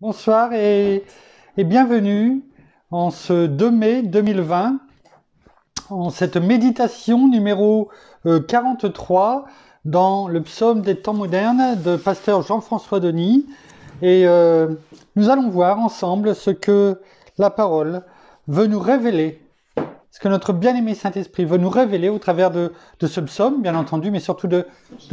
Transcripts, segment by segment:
Bonsoir et bienvenue en ce 2 mai 2020, en cette méditation numéro 43 dans le psaume des temps modernes de pasteur Jean-François Denis. Et nous allons voir ensemble ce que la parole veut nous révéler, ce que notre bien-aimé Saint-Esprit veut nous révéler au travers de ce psaume, bien entendu, mais surtout de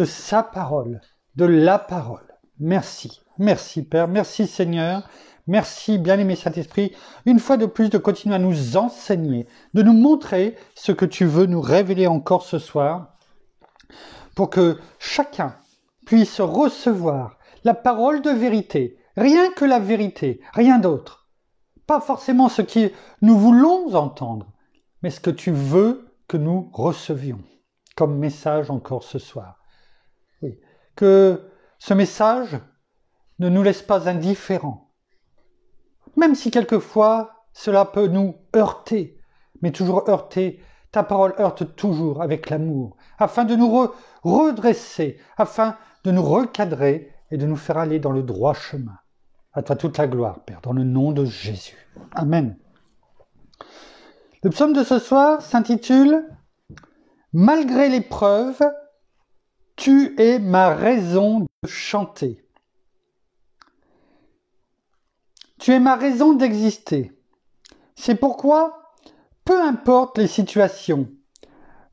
sa parole, de la parole. Merci. Merci Père, merci Seigneur, merci bien-aimé Saint-Esprit, une fois de plus de continuer à nous enseigner, de nous montrer ce que tu veux nous révéler encore ce soir, pour que chacun puisse recevoir la parole de vérité, rien que la vérité, rien d'autre. Pas forcément ce que nous voulons entendre, mais ce que tu veux que nous recevions comme message encore ce soir. Oui. Que ce message ne nous laisse pas indifférents, même si quelquefois cela peut nous heurter, mais toujours heurter, ta parole heurte toujours avec l'amour, afin de nous redresser, afin de nous recadrer et de nous faire aller dans le droit chemin. À toi toute la gloire, Père, dans le nom de Jésus. Amen. Le psaume de ce soir s'intitule « Malgré l'épreuve, tu es ma raison de chanter ». Tu es ma raison d'exister. C'est pourquoi, peu importe les situations,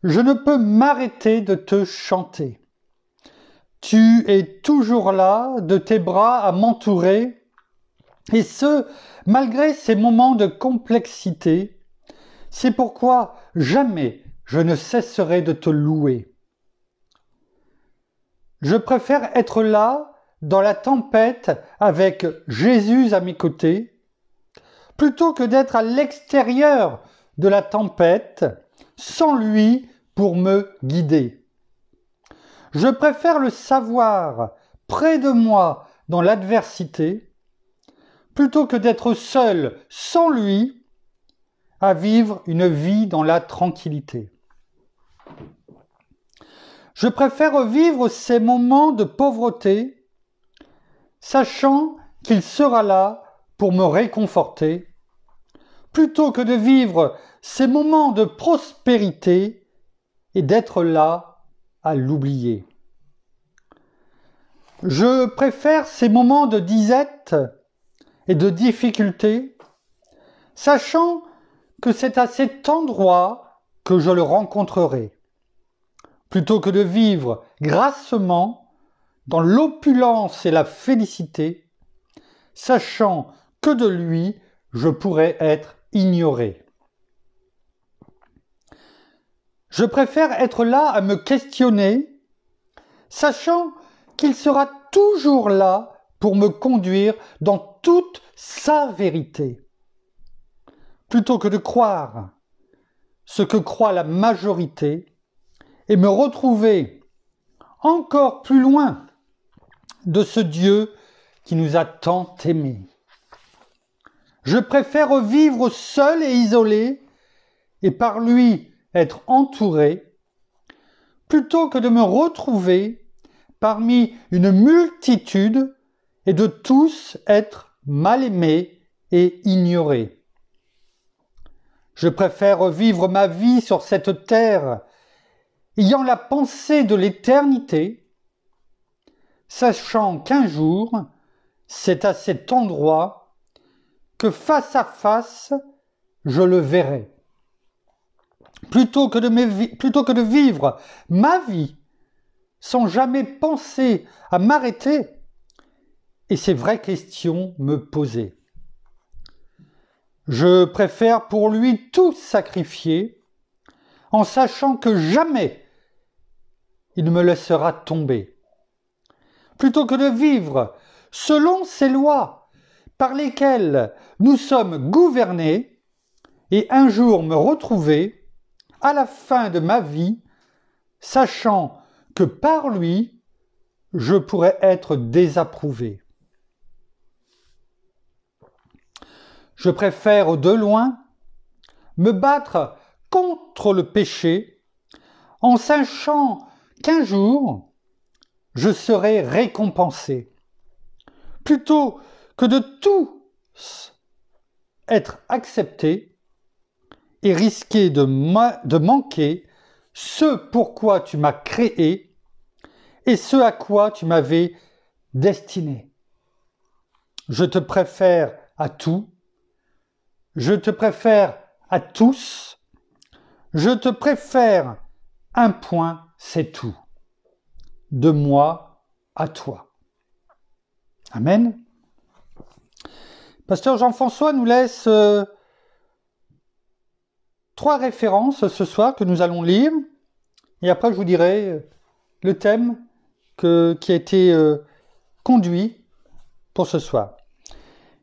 je ne peux m'arrêter de te chanter. Tu es toujours là, de tes bras à m'entourer, et ce, malgré ces moments de complexité. C'est pourquoi jamais je ne cesserai de te louer. Je préfère être là, dans la tempête, avec Jésus à mes côtés, plutôt que d'être à l'extérieur de la tempête, sans lui pour me guider. Je préfère le savoir près de moi dans l'adversité, plutôt que d'être seul sans lui, à vivre une vie dans la tranquillité. Je préfère vivre ces moments de pauvreté, sachant qu'il sera là pour me réconforter, plutôt que de vivre ces moments de prospérité et d'être là à l'oublier. Je préfère ces moments de disette et de difficulté, sachant que c'est à cet endroit que je le rencontrerai, plutôt que de vivre grassement dans l'opulence et la félicité, sachant que de lui, je pourrais être ignoré. Je préfère être là à me questionner, sachant qu'il sera toujours là pour me conduire dans toute sa vérité, plutôt que de croire ce que croit la majorité et me retrouver encore plus loin de ce Dieu qui nous a tant aimés. Je préfère vivre seul et isolé et par lui être entouré, plutôt que de me retrouver parmi une multitude et de tous être mal aimé et ignoré. Je préfère vivre ma vie sur cette terre, ayant la pensée de l'éternité, sachant qu'un jour, c'est à cet endroit que face à face, je le verrai. Plutôt que de vivre ma vie sans jamais penser à m'arrêter et ces vraies questions me poser. Je préfère pour lui tout sacrifier en sachant que jamais il ne me laissera tomber. Plutôt que de vivre selon ces lois par lesquelles nous sommes gouvernés et un jour me retrouver à la fin de ma vie, sachant que par lui, je pourrais être désapprouvé. Je préfère de loin me battre contre le péché en sachant qu'un jour, je serai récompensé, plutôt que de tous être accepté et risquer de manquer ce pourquoi tu m'as créé et ce à quoi tu m'avais destiné. Je te préfère à tout, je te préfère à tous, je te préfère un point, c'est tout. De moi à toi. Amen. Pasteur Jean-François nous laisse 3 références ce soir que nous allons lire. Et après, je vous dirai le thème qui a été conduit pour ce soir.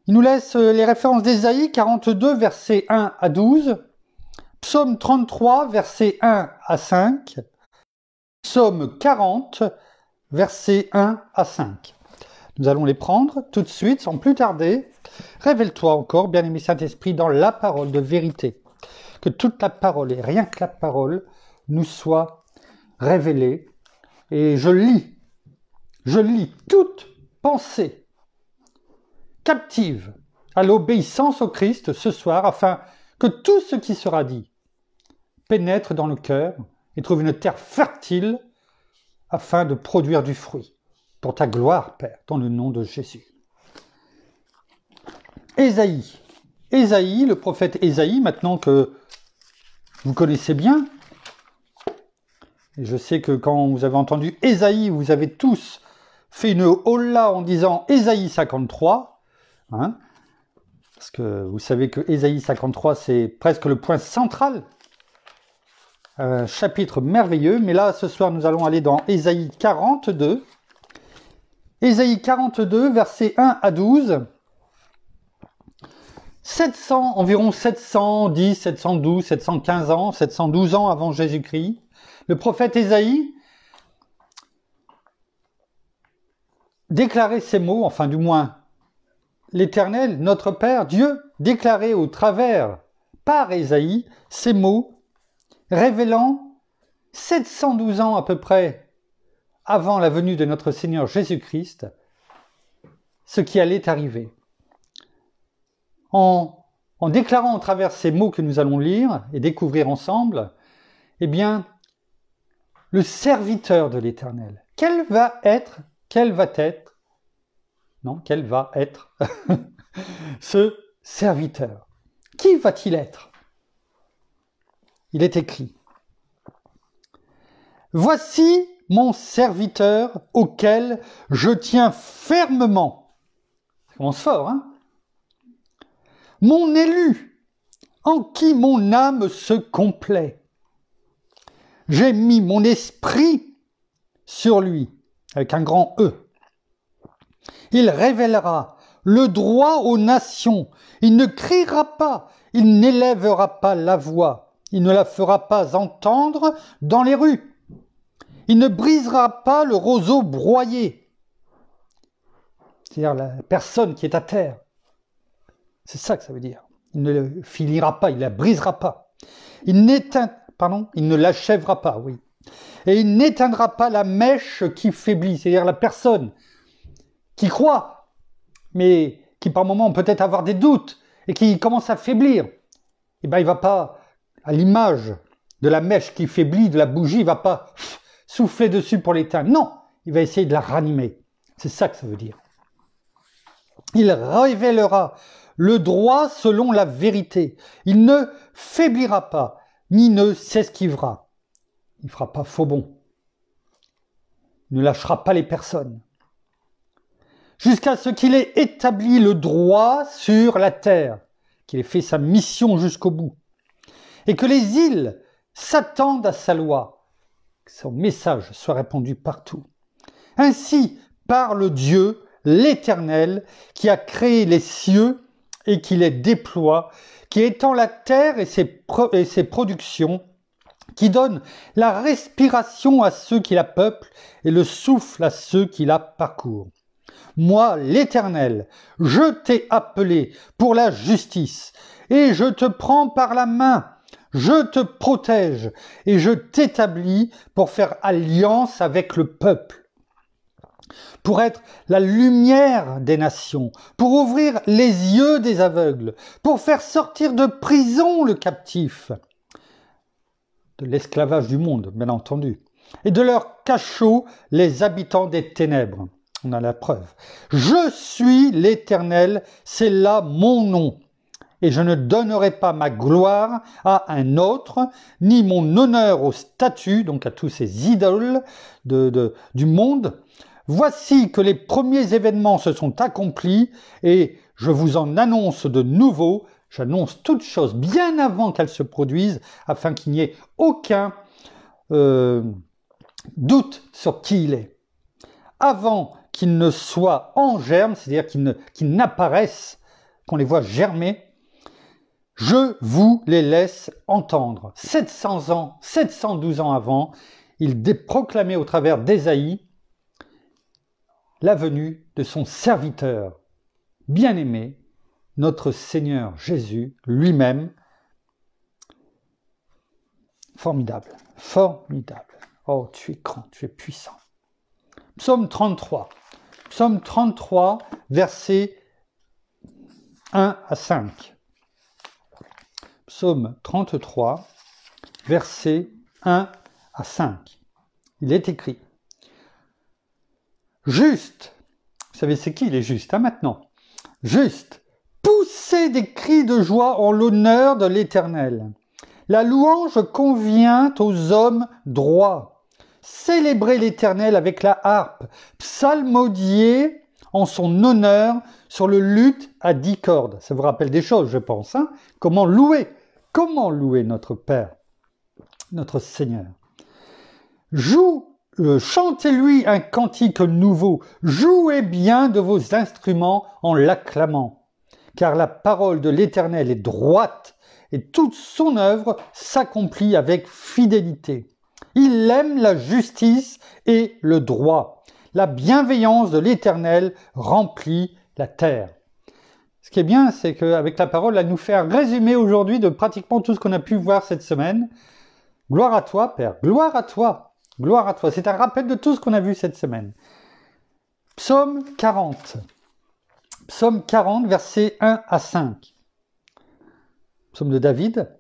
Il nous laisse les références d'Ésaïe 42, versets 1 à 12, Psaume 33, versets 1 à 5, Psaume 40, versets 1 à 5. Nous allons les prendre tout de suite, sans plus tarder. Révèle-toi encore, bien-aimé Saint-Esprit, dans la parole de vérité. Que toute la parole, et rien que la parole, nous soit révélée. Et je lis toute pensée captive à l'obéissance au Christ ce soir, afin que tout ce qui sera dit pénètre dans le cœur et trouve une terre fertile afin de produire du fruit. Pour ta gloire, Père, dans le nom de Jésus. Ésaïe, le prophète Ésaïe, maintenant que vous connaissez bien, et je sais que quand vous avez entendu Ésaïe, vous avez tous fait une holla en disant Ésaïe 53, hein, parce que vous savez que Ésaïe 53, c'est presque le point central, un chapitre merveilleux, mais là, ce soir, nous allons aller dans Ésaïe 42, Ésaïe 42, versets 1 à 12, environ 710, 712, 715 ans, 712 ans avant Jésus-Christ, le prophète Ésaïe déclarait ces mots, enfin du moins l'Éternel, notre Père, Dieu, déclarait au travers, par Ésaïe, ces mots, révélant 712 ans à peu près avant la venue de notre Seigneur Jésus-Christ, ce qui allait arriver. En déclarant au travers ces mots que nous allons lire et découvrir ensemble, eh bien, le serviteur de l'Éternel, quel va être ce serviteur? Qui va-t-il être? Il est écrit, « Voici mon serviteur auquel je tiens fermement. » Ça commence fort, hein? « Mon élu, en qui mon âme se complaît. J'ai mis mon esprit sur lui, avec un grand E. Il révélera le droit aux nations. Il ne criera pas, il n'élèvera pas la voix. Il ne la fera pas entendre dans les rues. Il ne brisera pas le roseau broyé. » C'est-à-dire la personne qui est à terre. C'est ça que ça veut dire. Il ne le finira pas, il ne la brisera pas. Il ne l'achèvera pas, oui. Et il n'éteindra pas la mèche qui faiblit, c'est-à-dire la personne qui croit, mais qui par moments peut-être avoir des doutes et qui commence à faiblir. Eh bien, il ne va pas, à l'image de la mèche qui faiblit, de la bougie, il ne va pas souffler dessus pour l'éteindre. Non, il va essayer de la ranimer. C'est ça que ça veut dire. Il révélera le droit selon la vérité. Il ne faiblira pas, ni ne s'esquivera. Il ne fera pas faux bond. Il ne lâchera pas les personnes. Jusqu'à ce qu'il ait établi le droit sur la terre, qu'il ait fait sa mission jusqu'au bout, et que les îles s'attendent à sa loi, que son message soit répandu partout. Ainsi parle Dieu, l'Éternel, qui a créé les cieux et qui les déploie, qui étend la terre et ses productions, qui donne la respiration à ceux qui la peuplent et le souffle à ceux qui la parcourent. Moi, l'Éternel, je t'ai appelé pour la justice, et je te prends par la main, je te protège, et je t'établis pour faire alliance avec le peuple. pour être la lumière des nations, pour ouvrir les yeux des aveugles, pour faire sortir de prison le captif, de l'esclavage du monde, bien entendu, et de leur cachot les habitants des ténèbres. On a la preuve. Je suis l'Éternel, c'est là mon nom. Et je ne donnerai pas ma gloire à un autre, ni mon honneur aux statues, donc à tous ces idoles du monde. Voici que les premiers événements se sont accomplis, et je vous en annonce de nouveaux. J'annonce toutes choses bien avant qu'elles se produisent, afin qu'il n'y ait aucun doute sur qui il est. Avant qu'il ne soit en germe, c'est-à-dire qu'il n'apparaisse, qu'on les voit germer, je vous les laisse entendre. 700 ans, 712 ans avant, il proclamait au travers d'Ésaïe la venue de son serviteur bien-aimé, notre Seigneur Jésus lui-même. Formidable, formidable. Oh, tu es grand, tu es puissant. Psaume 33. Psaume 33, versets 1 à 5. Psaume 33, versets 1 à 5. Il est écrit: Juste, vous savez c'est qui les justes, maintenant? Juste, poussez des cris de joie en l'honneur de l'Éternel. La louange convient aux hommes droits. Célébrez l'Éternel avec la harpe, psalmodiez en son honneur sur le luth à 10 cordes. Ça vous rappelle des choses, je pense. Hein? Comment louer notre Père, notre Seigneur. Chantez-lui un cantique nouveau, jouez bien de vos instruments en l'acclamant, car la parole de l'Éternel est droite et toute son œuvre s'accomplit avec fidélité. Il aime la justice et le droit. La bienveillance de l'Éternel remplit la terre. Ce qui est bien, c'est qu'avec la parole, elle nous fait un résumé aujourd'hui de pratiquement tout ce qu'on a pu voir cette semaine. Gloire à toi, Père, gloire à toi, gloire à toi. C'est un rappel de tout ce qu'on a vu cette semaine. Psaume 40. Psaume 40, versets 1 à 5. Psaume de David.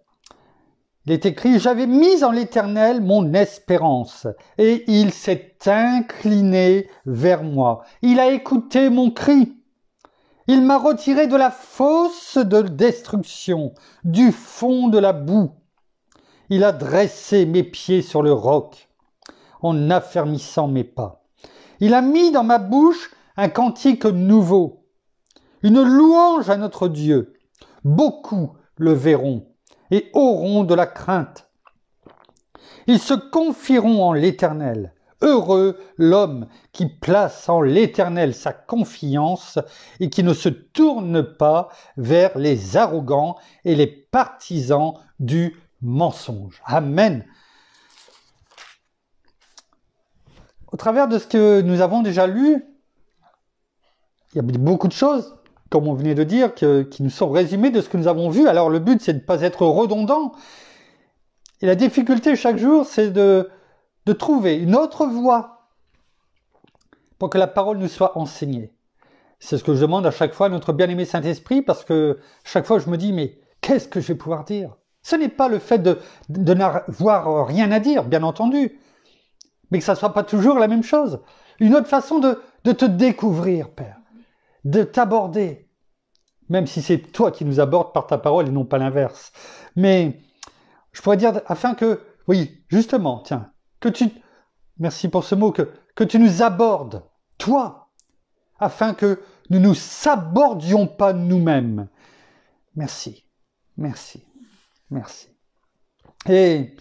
Il est écrit: J'avais mis en l'Éternel mon espérance, et il s'est incliné vers moi. Il a écouté mon cri. Il m'a retiré de la fosse de destruction, du fond de la boue. Il a dressé mes pieds sur le roc, en affermissant mes pas. Il a mis dans ma bouche un cantique nouveau, une louange à notre Dieu. Beaucoup le verront et auront de la crainte. Ils se confieront en l'Éternel. Heureux l'homme qui place en l'Éternel sa confiance et qui ne se tourne pas vers les arrogants et les partisans du mensonge. Amen. Au travers de ce que nous avons déjà lu, il y a beaucoup de choses, comme on venait de dire, qui nous sont résumées de ce que nous avons vu. Alors le but, c'est de ne pas être redondant. Et la difficulté chaque jour, c'est de trouver une autre voie pour que la parole nous soit enseignée. C'est ce que je demande à chaque fois à notre bien-aimé Saint-Esprit, parce que chaque fois je me dis, mais qu'est-ce que je vais pouvoir dire? Ce n'est pas le fait de n'avoir rien à dire, bien entendu, mais que ça ne soit pas toujours la même chose. Une autre façon de te découvrir, Père, de t'aborder, même si c'est toi qui nous abordes par ta parole et non pas l'inverse. Mais je pourrais dire, afin que, oui, justement, tiens, merci pour ce mot, que tu nous abordes, toi, afin que nous ne nous sabordions pas nous-mêmes. Merci, merci, merci. Et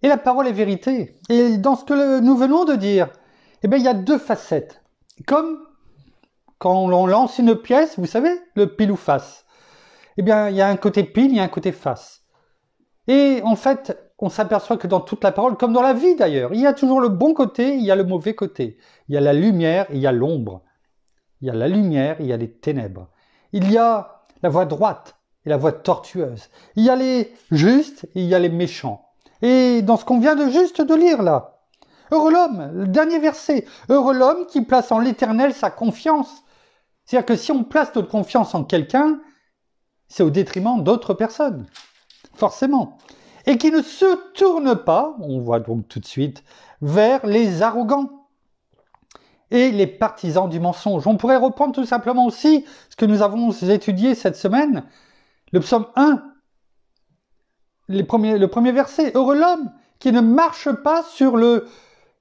la parole est vérité. Et dans ce que nous venons de dire, eh bien, il y a deux facettes. Comme quand on lance une pièce, vous savez, le pile ou face. Eh bien, il y a un côté pile, il y a un côté face. Et en fait, on s'aperçoit que dans toute la parole, comme dans la vie d'ailleurs, il y a toujours le bon côté, il y a le mauvais côté. Il y a la lumière et il y a l'ombre. Il y a la lumière et il y a les ténèbres. Il y a la voie droite et la voie tortueuse. Il y a les justes et il y a les méchants. Et dans ce qu'on vient de juste de lire là, Heureux l'homme, le dernier verset. Heureux l'homme qui place en l'Éternel sa confiance. C'est-à-dire que si on place notre confiance en quelqu'un, c'est au détriment d'autres personnes, forcément. Et qui ne se tourne pas, on voit donc tout de suite, vers les arrogants et les partisans du mensonge. On pourrait reprendre tout simplement aussi ce que nous avons étudié cette semaine, le psaume 1, le premier verset. Heureux l'homme qui ne marche pas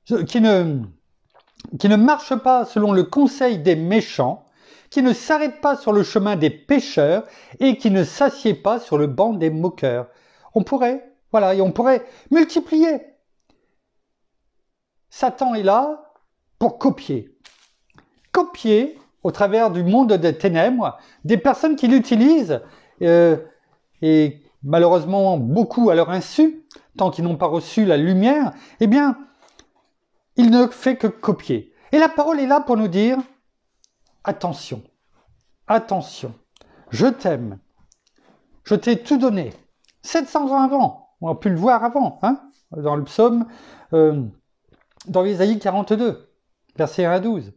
qui ne marche pas selon le conseil des méchants, qui ne s'arrête pas sur le chemin des pécheurs et qui ne s'assied pas sur le banc des moqueurs. On pourrait multiplier. Satan est là pour copier. Copier, au travers du monde des ténèbres, des personnes qui l'utilisent, et malheureusement beaucoup à leur insu, tant qu'ils n'ont pas reçu la lumière, eh bien, il ne fait que copier. Et la parole est là pour nous dire, attention, attention, je t'aime, je t'ai tout donné. 700 ans avant, on a pu le voir avant, dans le psaume, dans Ésaïe 42, versets 1 à 12.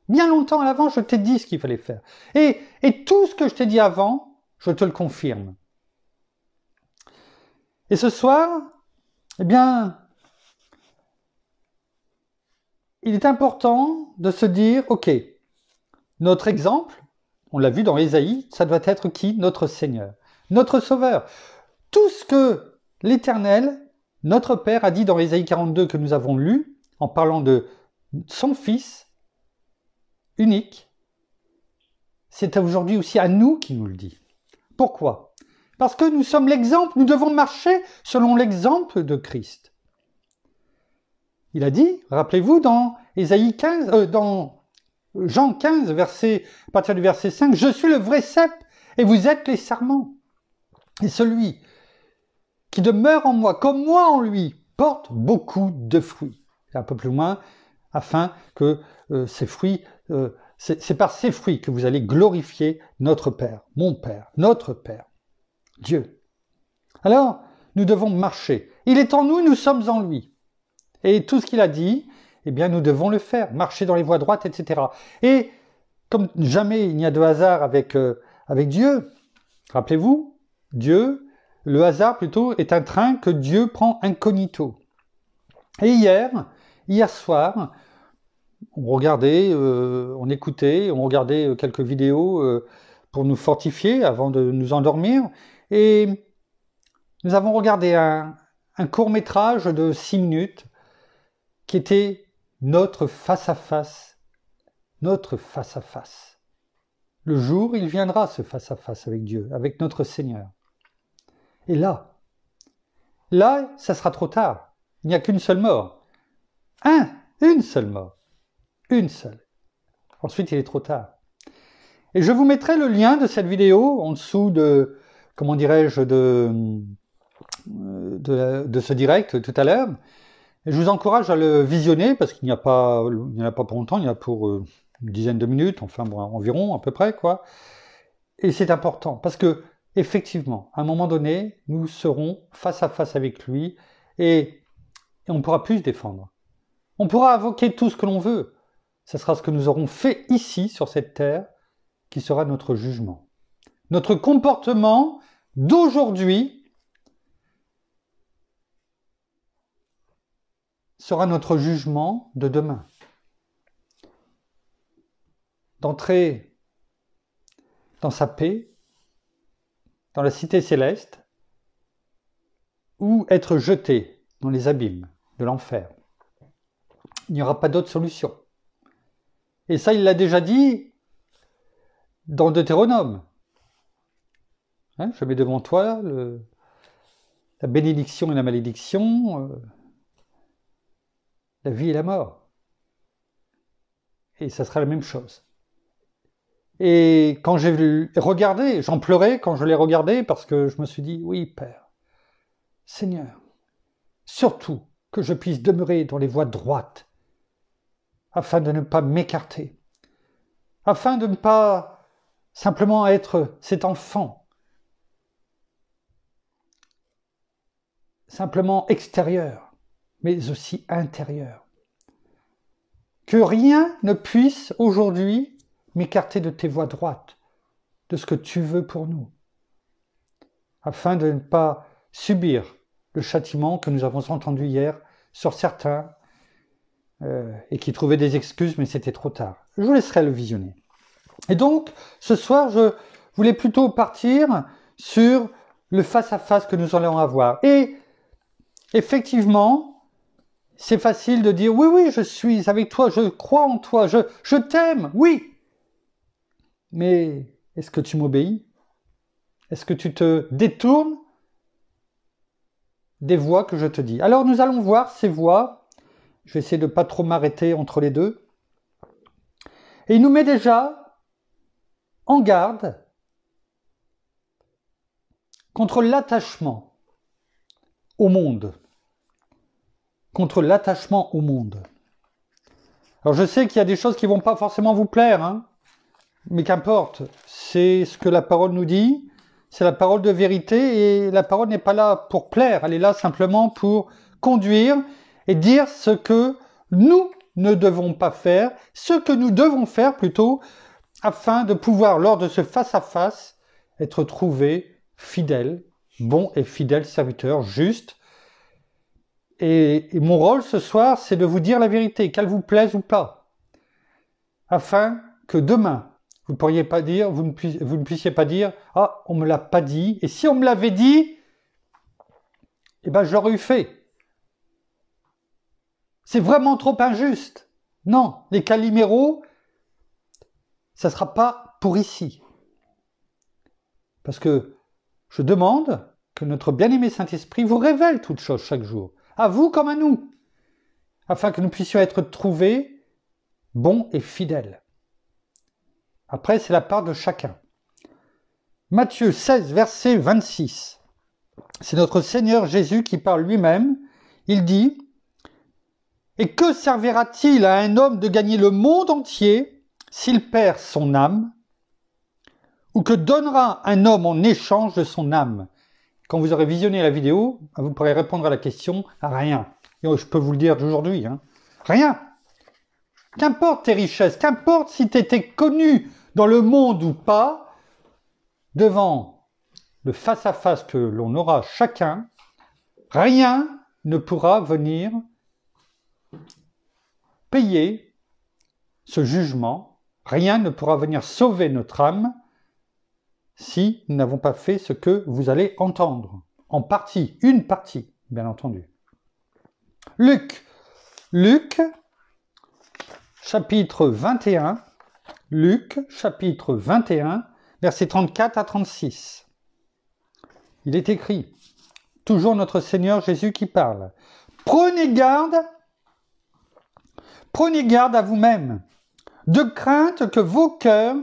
Bien longtemps à l'avant, je t'ai dit ce qu'il fallait faire. Et tout ce que je t'ai dit avant, je te le confirme. Et ce soir, eh bien, il est important de se dire, ok, notre exemple, on l'a vu dans Ésaïe, ça doit être qui? Notre Seigneur, notre Sauveur. Tout ce que l'Éternel, notre Père, a dit dans Ésaïe 42 que nous avons lu, en parlant de son Fils unique, c'est aujourd'hui aussi à nous qu'il nous le dit. Pourquoi? Parce que nous sommes l'exemple, nous devons marcher selon l'exemple de Christ. Il a dit, rappelez-vous, dans Ésaïe 15, dans Jean 15, à partir du verset 5, « Je suis le vrai cep, et vous êtes les sarments. Et celui qui demeure en moi, comme moi en lui, porte beaucoup de fruits. » Un peu plus loin, afin que ces fruits, c'est par ces fruits que vous allez glorifier notre Père, mon Père, notre Père, Dieu. Alors, nous devons marcher. Il est en nous, nous sommes en lui. Et tout ce qu'il a dit, eh bien, nous devons le faire, marcher dans les voies droites, etc. Et comme jamais il n'y a de hasard avec Dieu, rappelez-vous, Dieu, le hasard plutôt, est un train que Dieu prend incognito. Et hier soir, on regardait, on écoutait, on regardait quelques vidéos pour nous fortifier avant de nous endormir, et nous avons regardé un court-métrage de 6 minutes qui était notre face-à-face. Notre face-à-face. Le jour, il viendra, ce face-à-face avec Dieu, avec notre Seigneur. Et là, ça sera trop tard. Il n'y a qu'une seule mort. Une seule mort. Une seule. Ensuite, il est trop tard. Et je vous mettrai le lien de cette vidéo en dessous de, comment dirais-je, de ce direct tout à l'heure. Et je vous encourage à le visionner parce qu'il n'y en a pas pour longtemps, il y en a pour une dizaine de minutes, enfin bon, environ, à peu près, quoi. Et c'est important parce que, effectivement, à un moment donné, nous serons face à face avec lui et on ne pourra plus se défendre. On pourra invoquer tout ce que l'on veut. Ce sera ce que nous aurons fait ici, sur cette terre, qui sera notre jugement. Notre comportement d'aujourd'hui sera notre jugement de demain. D'entrer dans sa paix, dans la cité céleste, ou être jeté dans les abîmes de l'enfer. Il n'y aura pas d'autre solution. Et ça, il l'a déjà dit dans Deutéronome. Je mets devant toi la bénédiction et la malédiction, la vie et la mort. Et ça sera la même chose. Et quand j'ai regardé, j'en pleurais quand je l'ai regardé parce que je me suis dit, oui, Père, Seigneur, surtout que je puisse demeurer dans les voies droites afin de ne pas m'écarter, afin de ne pas simplement être cet enfant, simplement extérieur, mais aussi intérieur. que rien ne puisse aujourd'hui m'écarter de tes voies droites, de ce que tu veux pour nous, afin de ne pas subir le châtiment que nous avons entendu hier sur certains et qui trouvaient des excuses, mais c'était trop tard. Je vous laisserai le visionner. Et donc, ce soir, je voulais plutôt partir sur le face-à-face que nous allons avoir. Et effectivement, c'est facile de dire « Oui, je suis avec toi, je crois en toi, je t'aime, oui !» Mais est-ce que tu m'obéis? Est-ce que tu te détournes des voies que je te dis? Alors nous allons voir ces voies. Je vais essayer de ne pas trop m'arrêter entre les deux. Et il nous met déjà en garde contre l'attachement au monde. Contre l'attachement au monde. Alors je sais qu'il y a des choses qui ne vont pas forcément vous plaire, hein, mais qu'importe, c'est ce que la parole nous dit, c'est la parole de vérité, et la parole n'est pas là pour plaire, elle est là simplement pour conduire et dire ce que nous ne devons pas faire, ce que nous devons faire plutôt, afin de pouvoir, lors de ce face-à-face, être trouvés fidèles, bons et fidèles serviteurs, justes. Et mon rôle ce soir, c'est de vous dire la vérité, qu'elle vous plaise ou pas, afin que demain, vous ne puissiez pas dire « Ah, on ne me l'a pas dit, et si on me l'avait dit, eh ben j'aurais eu fait. » C'est vraiment trop injuste. Non, les caliméros, ça ne sera pas pour ici. Parce que je demande que notre bien-aimé Saint-Esprit vous révèle toutes choses chaque jour, à vous comme à nous, afin que nous puissions être trouvés bons et fidèles. Après, c'est la part de chacun. Matthieu 16, verset 26. C'est notre Seigneur Jésus qui parle lui-même. Il dit « Et que servira-t-il à un homme de gagner le monde entier s'il perd son âme? Ou que donnera un homme en échange de son âme ?» Quand vous aurez visionné la vidéo, vous pourrez répondre à la question « Rien ». Et je peux vous le dire d'aujourd'hui. Hein. Rien. Qu'importe tes richesses, qu'importe si tu étais connu dans le monde ou pas, devant le face-à-face que l'on aura chacun, rien ne pourra venir payer ce jugement, rien ne pourra venir sauver notre âme si nous n'avons pas fait ce que vous allez entendre. En partie, une partie, bien entendu. Luc, chapitre 21, Luc, chapitre 21, versets 34 à 36. Il est écrit, toujours notre Seigneur Jésus qui parle. Prenez garde à vous-même, de crainte que vos cœurs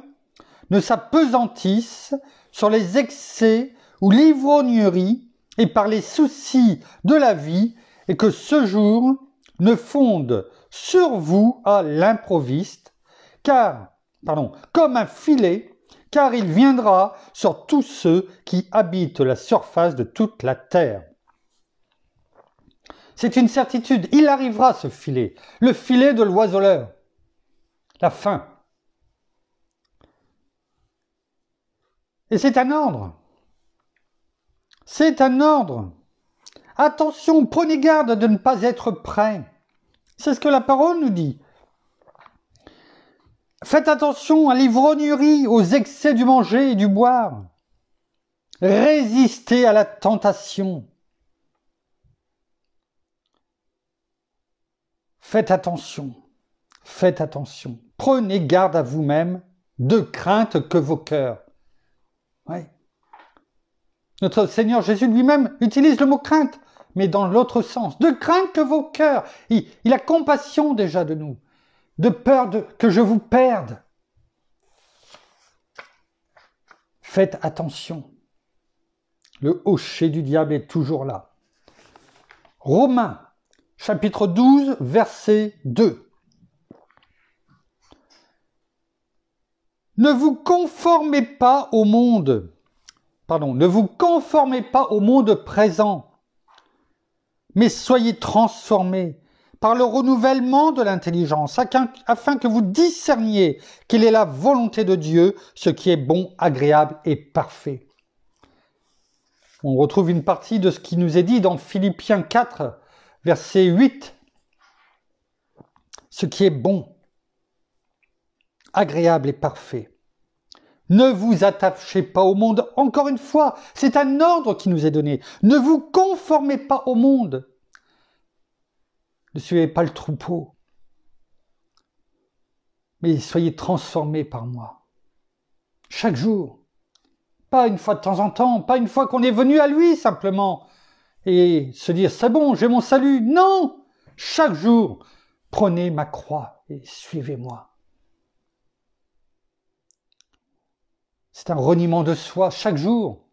ne s'apesantissent sur les excès ou l'ivrognerie et par les soucis de la vie, et que ce jour ne fonde sur vous à l'improviste, comme un filet, car il viendra sur tous ceux qui habitent la surface de toute la terre. C'est une certitude, il arrivera ce filet, le filet de l'oiseleur, la faim. Et c'est un ordre. C'est un ordre. Attention, prenez garde de ne pas être prêts. C'est ce que la parole nous dit. Faites attention à l'ivrognerie, aux excès du manger et du boire. Résistez à la tentation. Faites attention. Prenez garde à vous-même, de crainte que vos cœurs. Ouais. Notre Seigneur Jésus lui-même utilise le mot crainte, mais dans l'autre sens. De crainte que vos cœurs. Il a compassion déjà de nous. De peur que je vous perde. Faites attention. Le hocher du diable est toujours là. Romains, chapitre 12, verset 2. Ne vous conformez pas au monde présent, mais soyez transformés par le renouvellement de l'intelligence, afin que vous discerniez quelle est la volonté de Dieu, ce qui est bon, agréable et parfait. On retrouve une partie de ce qui nous est dit dans Philippiens 4, verset 8. Ce qui est bon, agréable et parfait. Ne vous attachez pas au monde. Encore une fois, c'est un ordre qui nous est donné. Ne vous conformez pas au monde. Ne suivez pas le troupeau. Mais soyez transformés par moi. Chaque jour. Pas une fois de temps en temps. Pas une fois qu'on est venu à lui simplement. Et se dire, c'est bon, j'ai mon salut. Non! Chaque jour, prenez ma croix et suivez-moi. C'est un reniement de soi chaque jour,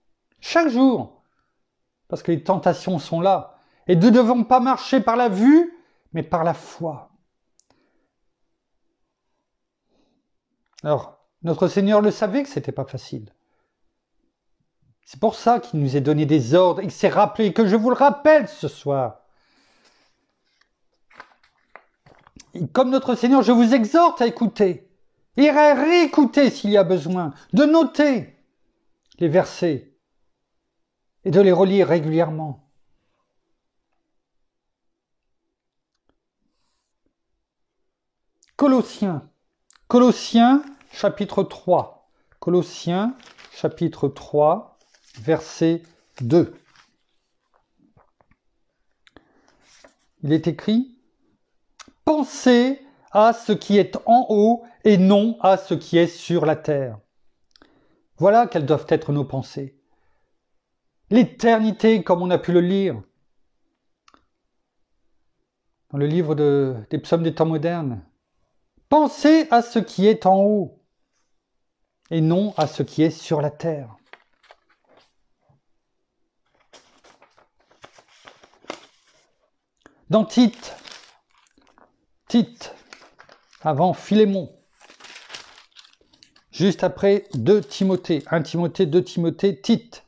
parce que les tentations sont là. Et nous ne devons pas marcher par la vue, mais par la foi. Alors, notre Seigneur le savait que ce n'était pas facile. C'est pour ça qu'il nous a donné des ordres, et qu'il s'est rappelé, que je vous le rappelle ce soir. Et comme notre Seigneur, je vous exhorte à écouter. Et à réécouter s'il y a besoin, de noter les versets et de les relire régulièrement. Colossiens chapitre 3. Colossiens chapitre 3, verset 2. Il est écrit « Pensez à ce qui est en haut et non à ce qui est sur la terre. » Voilà quelles doivent être nos pensées. L'éternité, comme on a pu le lire dans le livre des psaumes des temps modernes. Pensez à ce qui est en haut et non à ce qui est sur la terre. Dans Tite, avant Philémon, juste après 2 Timothée, 1 Timothée, 2 Timothée, Tite,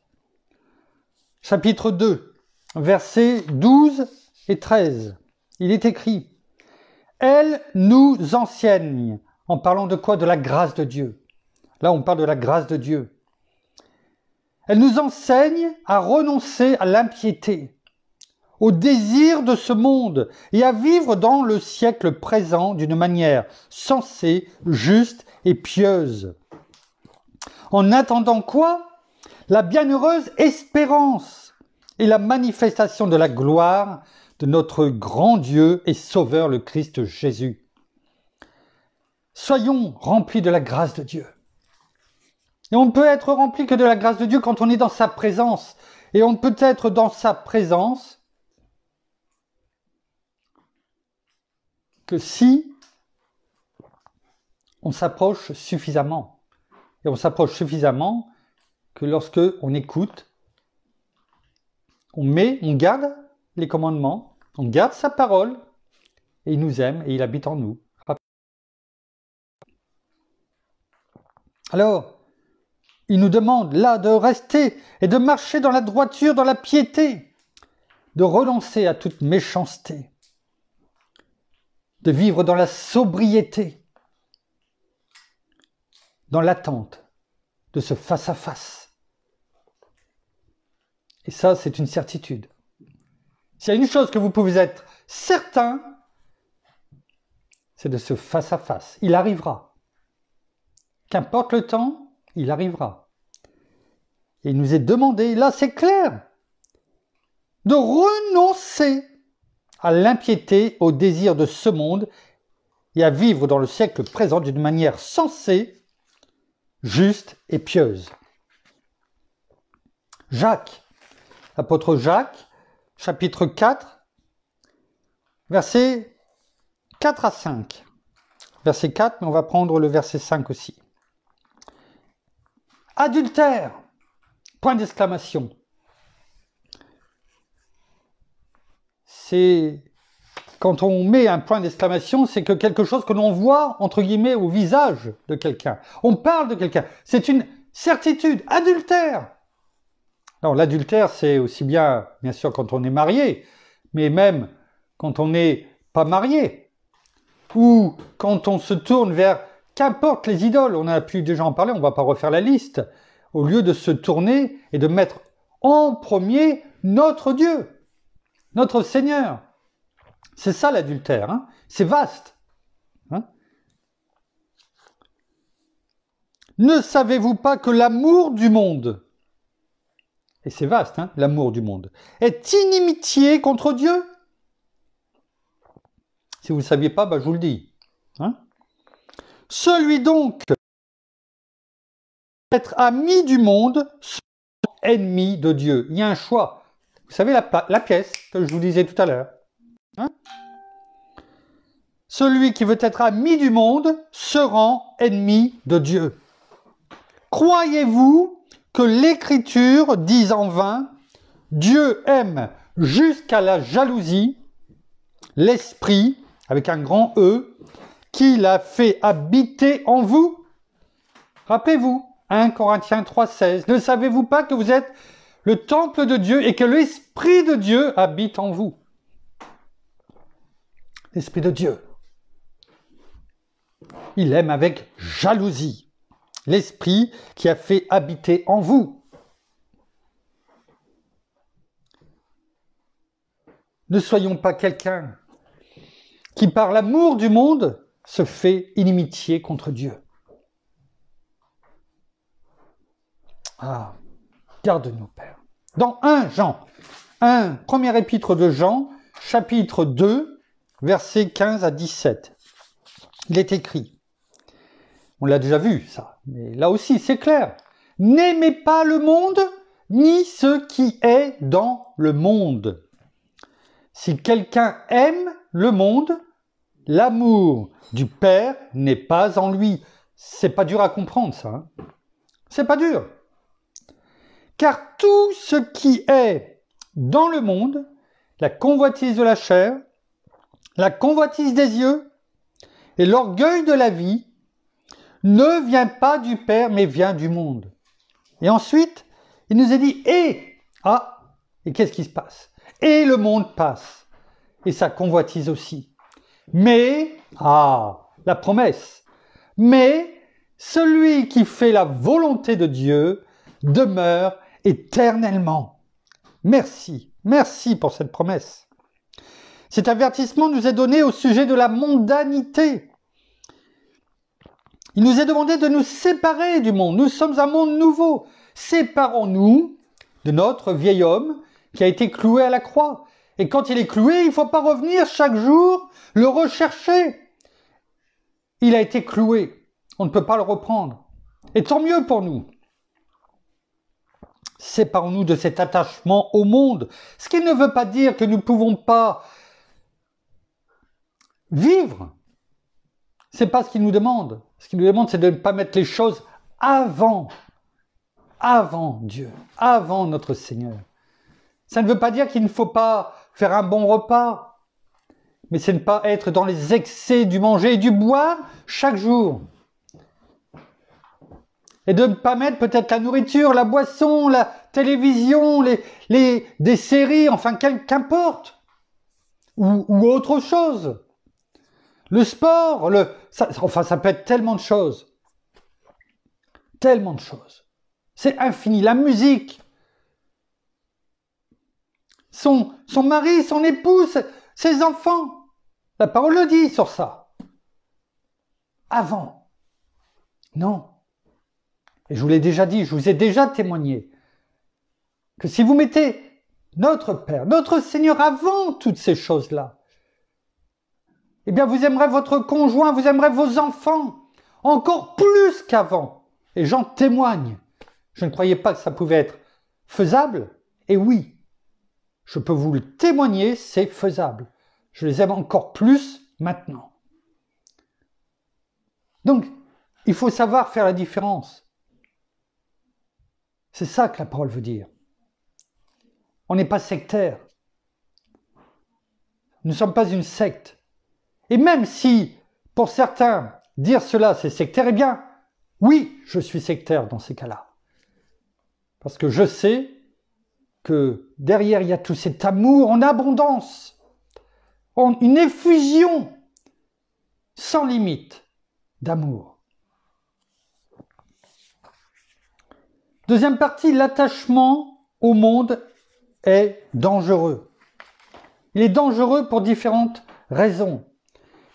chapitre 2, versets 12 et 13, il est écrit « Elle nous enseigne », en parlant de quoi? De la grâce de Dieu. Là, on parle de la grâce de Dieu. Elle nous enseigne à renoncer à l'impiété, au désir de ce monde et à vivre dans le siècle présent d'une manière sensée, juste et pieuse. En attendant quoi? La bienheureuse espérance et la manifestation de la gloire de notre grand Dieu et Sauveur le Christ Jésus. Soyons remplis de la grâce de Dieu. Et on ne peut être rempli que de la grâce de Dieu quand on est dans sa présence. Et on ne peut être dans sa présence que si on s'approche suffisamment. Et on s'approche suffisamment que lorsque on écoute, on garde les commandements, on garde sa parole, et il nous aime et il habite en nous. Alors, il nous demande là de rester et de marcher dans la droiture, dans la piété, de renoncer à toute méchanceté, de vivre dans la sobriété, dans l'attente de ce face-à-face. Et ça, c'est une certitude. S'il y a une chose que vous pouvez être certain, c'est de ce face-à-face. Il arrivera. Qu'importe le temps, il arrivera. Et il nous est demandé, là c'est clair, de renoncer à l'impiété, au désir de ce monde et à vivre dans le siècle présent d'une manière sensée, juste et pieuse. Jacques, l'apôtre Jacques, chapitre 4, versets 4 à 5. Verset 4, mais on va prendre le verset 5 aussi. Adultère, point d'exclamation. C'est quand on met un point d'exclamation, c'est que quelque chose que l'on voit, entre guillemets, au visage de quelqu'un. On parle de quelqu'un. C'est une certitude. Adultère. Alors l'adultère, c'est aussi bien sûr, quand on est marié, mais même quand on est pas marié, ou quand on se tourne vers, qu'importe les idoles, on a pu déjà en parler, on ne va pas refaire la liste, au lieu de se tourner et de mettre en premier notre Dieu, notre Seigneur. C'est ça l'adultère, hein. C'est vaste. Hein. Ne savez-vous pas que l'amour du monde, et c'est vaste, hein, l'amour du monde, est inimitié contre Dieu? Si vous ne le saviez pas, je vous le dis. Hein. Celui donc qui être ami du monde, ennemi de Dieu. Il y a un choix. Vous savez la pièce que je vous disais tout à l'heure. Hein. Celui qui veut être ami du monde se rend ennemi de Dieu. Croyez-vous que l'Écriture dise en vain, Dieu aime jusqu'à la jalousie l'Esprit, avec un grand E, qu'il a fait habiter en vous? Rappelez-vous, 1 Corinthiens 3,16, ne savez-vous pas que vous êtes le temple de Dieu et que l'Esprit de Dieu habite en vous? L'Esprit de Dieu. Il aime avec jalousie l'Esprit qui a fait habiter en vous. Ne soyons pas quelqu'un qui, par l'amour du monde, se fait inimitié contre Dieu. Ah, garde-nous, Père. Dans 1 Jean, premier épître de Jean, chapitre 2, versets 15 à 17, il est écrit, on l'a déjà vu ça, mais là aussi c'est clair, « N'aimez pas le monde, ni ce qui est dans le monde. Si quelqu'un aime le monde, l'amour du Père n'est pas en lui. » C'est pas dur à comprendre ça. Hein. C'est pas dur. Car tout ce qui est dans le monde, la convoitise de la chair, la convoitise des yeux et l'orgueil de la vie, ne vient pas du Père, mais vient du monde. Et ensuite, il nous est dit, et qu'est-ce qui se passe? Et le monde passe, et sa convoitise aussi. Mais, la promesse, mais celui qui fait la volonté de Dieu demeure éternellement. Merci, merci pour cette promesse. Cet avertissement nous est donné au sujet de la mondanité. Il nous est demandé de nous séparer du monde. Nous sommes un monde nouveau. Séparons-nous de notre vieil homme qui a été cloué à la croix. Et quand il est cloué, il ne faut pas revenir chaque jour le rechercher. Il a été cloué. On ne peut pas le reprendre. Et tant mieux pour nous. Séparons-nous de cet attachement au monde. Ce qui ne veut pas dire que nous ne pouvons pas vivre. Ce n'est pas ce qu'il nous demande. Ce qu'il nous demande, c'est de ne pas mettre les choses avant Dieu, avant notre Seigneur. Ça ne veut pas dire qu'il ne faut pas faire un bon repas, mais c'est ne pas être dans les excès du manger et du boire chaque jour. Et de ne pas mettre peut-être la nourriture, la boisson, la télévision, des séries, enfin qu'importe, ou autre chose. Le sport, ça peut être tellement de choses. Tellement de choses. C'est infini. La musique, son mari, son épouse, ses enfants. La parole le dit sur ça. Avant. Non. Et je vous l'ai déjà dit, je vous ai déjà témoigné que si vous mettez notre Père, notre Seigneur avant toutes ces choses-là, eh bien vous aimerez votre conjoint, vous aimerez vos enfants encore plus qu'avant. Et j'en témoigne. Je ne croyais pas que ça pouvait être faisable. Et oui, je peux vous le témoigner, c'est faisable. Je les aime encore plus maintenant. Donc, il faut savoir faire la différence. C'est ça que la parole veut dire. On n'est pas sectaire. Nous ne sommes pas une secte. Et même si, pour certains, dire cela c'est sectaire, eh bien, oui, je suis sectaire dans ces cas-là. Parce que je sais que derrière il y a tout cet amour en abondance une effusion sans limite d'amour. Deuxième partie, l'attachement au monde est dangereux. Il est dangereux pour différentes raisons.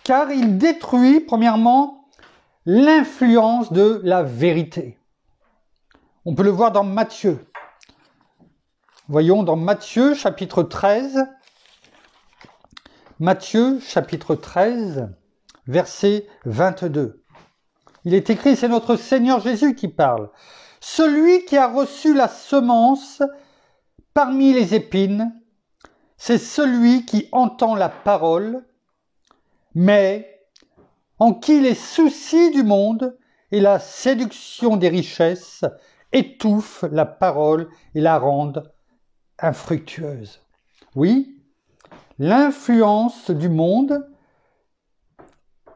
Car il détruit, premièrement, l'influence de la vérité. On peut le voir dans Matthieu. Voyons dans Matthieu chapitre 13. Matthieu chapitre 13, verset 22. Il est écrit, c'est notre Seigneur Jésus qui parle. Celui qui a reçu la semence parmi les épines, c'est celui qui entend la parole, mais en qui les soucis du monde et la séduction des richesses étouffent la parole et la rendent infructueuse. Oui, l'influence du monde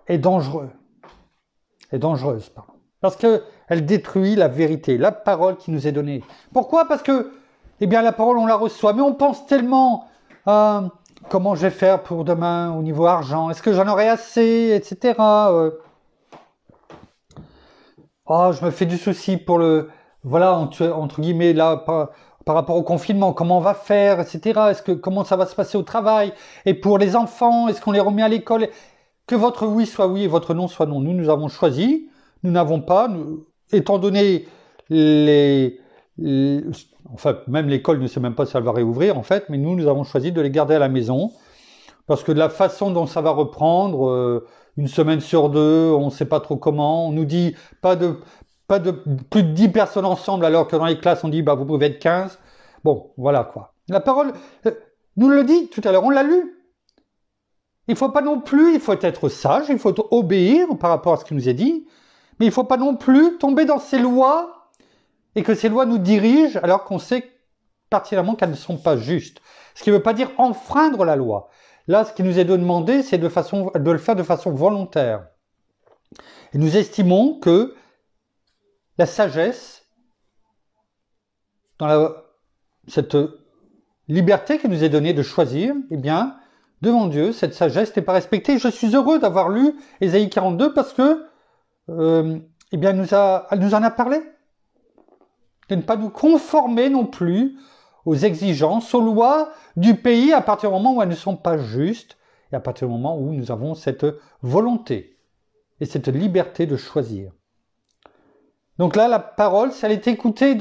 est dangereuse. Parce qu'elle détruit la vérité, la parole qui nous est donnée. Pourquoi? Parce que, eh bien, la parole, on la reçoit, mais on pense tellement à comment je vais faire pour demain au niveau argent, est-ce que j'en aurai assez, etc. Oh, je me fais du souci pour le, voilà, entre guillemets, là, par rapport au confinement, comment on va faire, etc. Comment ça va se passer au travail? Et pour les enfants, est-ce qu'on les remet à l'école? Que votre oui soit oui et votre non soit non. Nous avons choisi, nous n'avons pas, étant donné enfin, même l'école ne sait même pas si elle va réouvrir, en fait, mais nous avons choisi de les garder à la maison, parce que de la façon dont ça va reprendre, une semaine sur deux, on ne sait pas trop comment, on nous dit pas de plus de 10 personnes ensemble, alors que dans les classes, on dit, bah, vous pouvez être 15. Bon, voilà, quoi. La parole, nous le dit tout à l'heure, on l'a lu. Il faut pas non plus, il faut être sage, il faut obéir par rapport à ce qui nous est dit, mais il faut pas non plus tomber dans ces lois et que ces lois nous dirigent alors qu'on sait particulièrement qu'elles ne sont pas justes. Ce qui ne veut pas dire enfreindre la loi. Là, ce qui nous est demandé, c'est de le faire de façon volontaire. Et nous estimons que la sagesse, dans cette liberté qui nous est donnée de choisir, eh bien, devant Dieu, cette sagesse n'est pas respectée. Je suis heureux d'avoir lu Ésaïe 42 parce que, eh bien, elle nous en a parlé. De ne pas nous conformer non plus aux exigences, aux lois du pays à partir du moment où elles ne sont pas justes et à partir du moment où nous avons cette volonté et cette liberté de choisir. Donc là, la parole, si elle est écoutée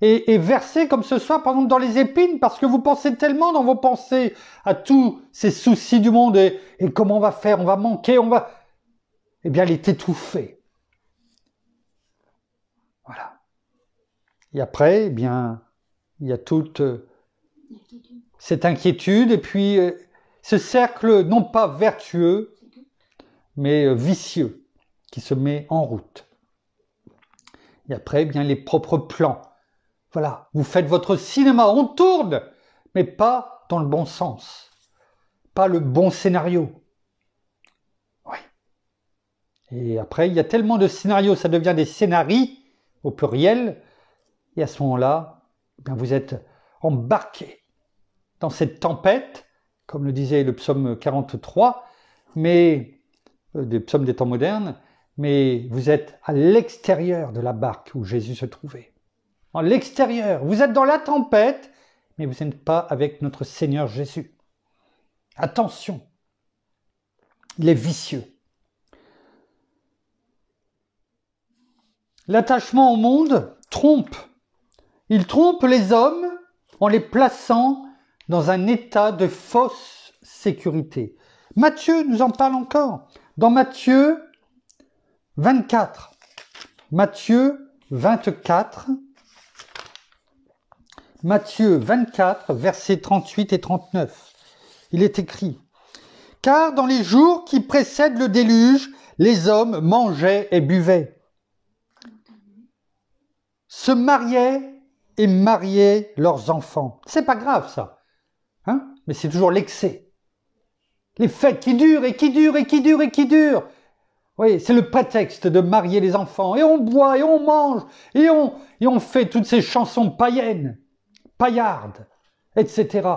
et versée comme ce soir, par exemple, dans les épines, parce que vous pensez tellement dans vos pensées à tous ces soucis du monde et comment on va faire, on va manquer, eh bien, elle est étouffée. Voilà. Et après, eh bien, il y a toute cette inquiétude et puis ce cercle non pas vertueux, mais vicieux qui se met en route. Et après, eh bien, les propres plans. Voilà, vous faites votre cinéma, on tourne, mais pas dans le bon sens. Pas le bon scénario. Oui. Et après, il y a tellement de scénarios, ça devient des scénarii, au pluriel, et à ce moment-là, eh bien, vous êtes embarqué dans cette tempête, comme le disait le psaume 43, mais des psaumes des temps modernes, mais vous êtes à l'extérieur de la barque où Jésus se trouvait. À l'extérieur, vous êtes dans la tempête, mais vous n'êtes pas avec notre Seigneur Jésus. Attention, il est vicieux. L'attachement au monde trompe. Il trompe les hommes en les plaçant dans un état de fausse sécurité. Matthieu nous en parle encore. Dans Matthieu 24. Matthieu 24. Matthieu 24, versets 38 et 39. Il est écrit: « Car dans les jours qui précèdent le déluge, les hommes mangeaient et buvaient, se mariaient et mariaient leurs enfants. » C'est pas grave ça, hein? Mais c'est toujours l'excès. Les fêtes qui durent et qui durent et qui durent et qui durent. Oui, c'est le prétexte de marier les enfants. Et on boit et on mange et on fait toutes ces chansons païennes, paillardes, etc.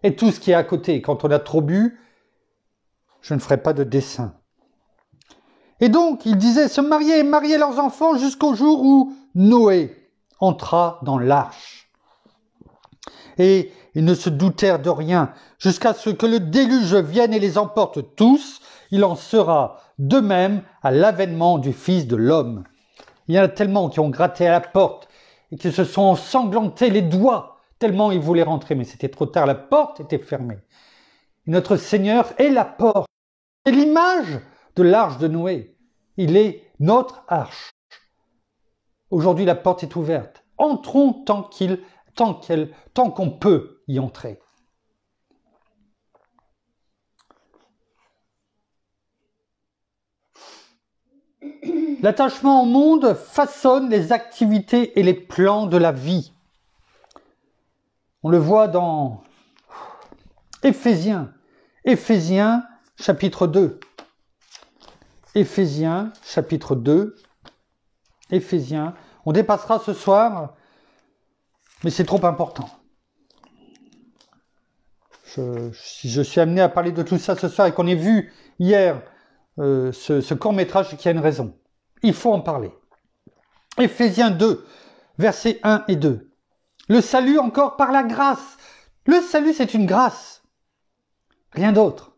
et tout ce qui est à côté. Quand on a trop bu, je ne ferai pas de dessin. Et donc, ils disaient se marier et marier leurs enfants jusqu'au jour où Noé entra dans l'arche. Et ils ne se doutèrent de rien, jusqu'à ce que le déluge vienne et les emporte tous. Il en sera de même à l'avènement du Fils de l'homme. Il y en a tellement qui ont gratté à la porte et qui se sont ensanglantés les doigts, tellement ils voulaient rentrer, mais c'était trop tard, la porte était fermée. Et notre Seigneur est la porte. C'est l'image de l'arche de Noé. Il est notre arche. Aujourd'hui, la porte est ouverte. Entrons tant qu'on peut y entrer. L'attachement au monde façonne les activités et les plans de la vie. On le voit dans Éphésiens chapitre 2. Éphésiens chapitre 2. Éphésiens. On dépassera ce soir, mais c'est trop important. Si je suis amené à parler de tout ça ce soir et qu'on ait vu hier ce court-métrage, c'est qu'il y a une raison. Il faut en parler. Éphésiens 2, versets 1 et 2. Le salut encore par la grâce. Le salut, c'est une grâce. Rien d'autre.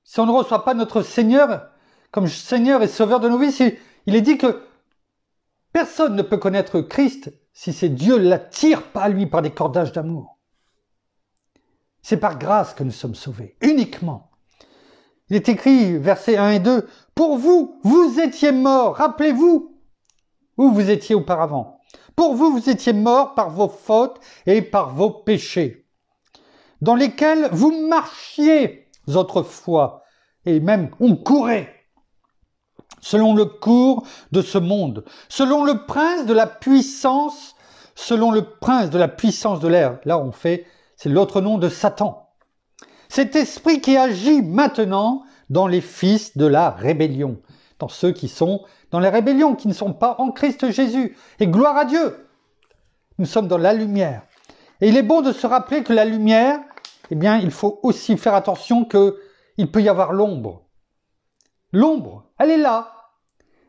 Si on ne reçoit pas notre Seigneur comme Seigneur et Sauveur de nos vies, il est dit que personne ne peut connaître Christ si c'est Dieu ne l'attire pas à lui par des cordages d'amour. C'est par grâce que nous sommes sauvés, uniquement. Il est écrit, versets 1 et 2, « Pour vous, vous étiez morts, rappelez-vous où vous étiez auparavant. Pour vous, vous étiez morts par vos fautes et par vos péchés, dans lesquels vous marchiez autrefois, et même on courait, selon le cours de ce monde, selon le prince de la puissance de l'air. » Là, c'est l'autre nom de Satan. Cet esprit qui agit maintenant dans les fils de la rébellion, dans ceux qui sont dans la rébellion, qui ne sont pas en Christ Jésus. Et gloire à Dieu, nous sommes dans la lumière. Et il est bon de se rappeler que la lumière, eh bien, il faut aussi faire attention qu'il peut y avoir l'ombre. L'ombre, elle est là,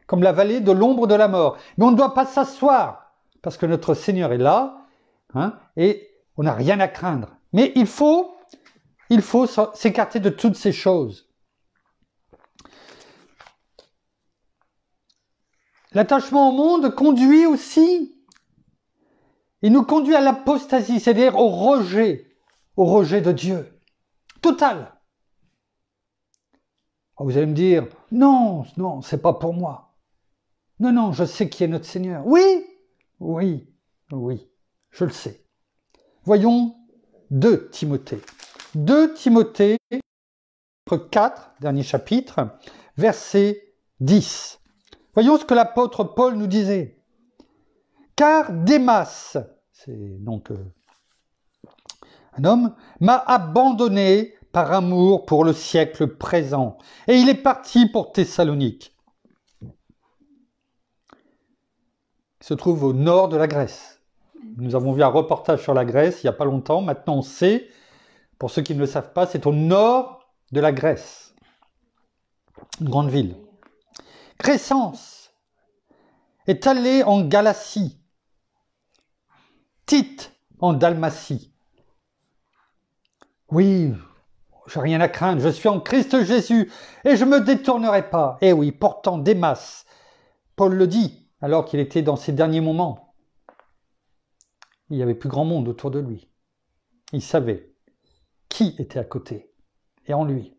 comme la vallée de l'ombre de la mort. Mais on ne doit pas s'asseoir, parce que notre Seigneur est là, et on n'a rien à craindre. Mais il faut s'écarter de toutes ces choses. L'attachement au monde conduit aussi, il nous conduit à l'apostasie, c'est-à-dire au rejet de Dieu, total. Vous allez me dire, non, c'est pas pour moi. Non, je sais qui est notre Seigneur. Oui, je le sais. Voyons 2 Timothée. 2 Timothée, chapitre 4, dernier chapitre, verset 10. Voyons ce que l'apôtre Paul nous disait. « Car Démas, c'est donc un homme, m'a abandonné par amour pour le siècle présent, et il est parti pour Thessalonique. » Il se trouve au nord de la Grèce. Nous avons vu un reportage sur la Grèce il n'y a pas longtemps. Maintenant, on sait, pour ceux qui ne le savent pas, c'est au nord de la Grèce. Une grande ville. Crescence est allé en Galatie. Tite en Dalmatie. Oui, j'ai rien à craindre, je suis en Christ Jésus et je ne me détournerai pas. Eh oui, pourtant Démas, Paul le dit, alors qu'il était dans ses derniers moments. Il n'y avait plus grand monde autour de lui. Il savait qui était à côté et en lui.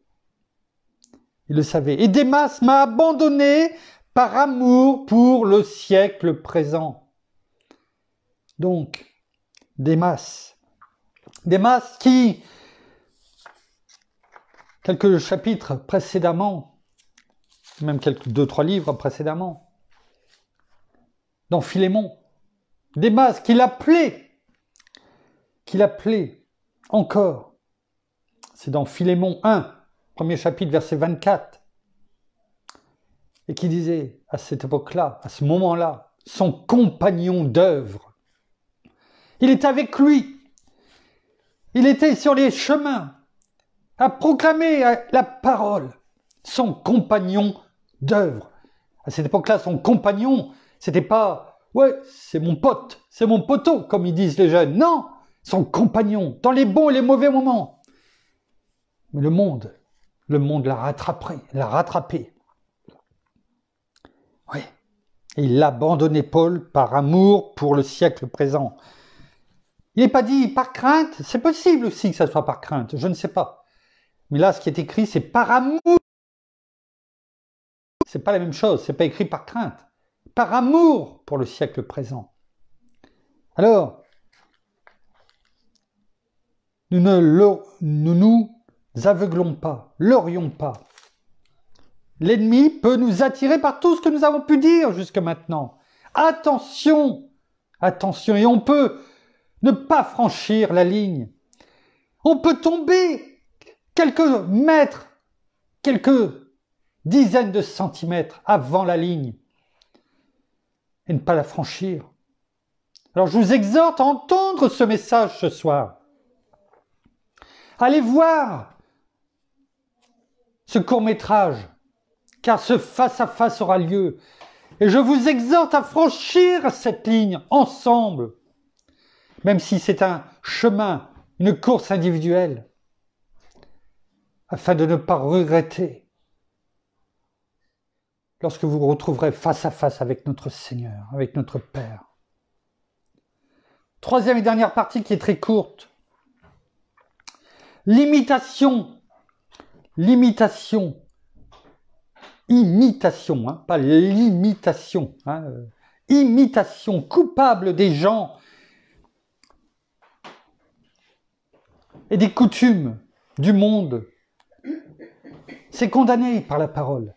Il le savait. Et Démas m'a abandonné par amour pour le siècle présent. Donc, Démas qui, quelques chapitres précédemment, même quelques 2-3 livres précédemment, dans Philémon, Démas qui l'appelait encore. C'est dans Philémon 1, premier chapitre, verset 24. Et qui disait, à cette époque-là, à ce moment-là, son compagnon d'œuvre. Il est avec lui. Il était sur les chemins à proclamer la parole, son compagnon d'œuvre. À cette époque-là, son compagnon, c'était pas « ouais, c'est mon pote, c'est mon poteau », comme ils disent les jeunes. Non, son compagnon, dans les bons et les mauvais moments. Mais le monde l'a rattrapé. Oui. Et il a abandonné Paul par amour pour le siècle présent. Il n'est pas dit par crainte, c'est possible aussi que ça soit par crainte, je ne sais pas. Mais là, ce qui est écrit, c'est par amour. C'est pas la même chose, c'est pas écrit par crainte. Par amour pour le siècle présent. Alors, nous nous aveuglons pas, leurrions pas. L'ennemi peut nous attirer par tout ce que nous avons pu dire jusque maintenant. Attention, attention, et on peut ne pas franchir la ligne. On peut tomber quelques mètres, quelques dizaines de centimètres avant la ligne et ne pas la franchir. Alors je vous exhorte à entendre ce message ce soir. Allez voir ce court-métrage, car ce face-à-face aura lieu. Et je vous exhorte à franchir cette ligne ensemble, même si c'est un chemin, une course individuelle, afin de ne pas regretter lorsque vous vous retrouverez face à face avec notre Seigneur, avec notre Père. Troisième et dernière partie qui est très courte. L'imitation, pas l'imitation, imitation coupable des gens et des coutumes du monde. C'est condamné par la parole.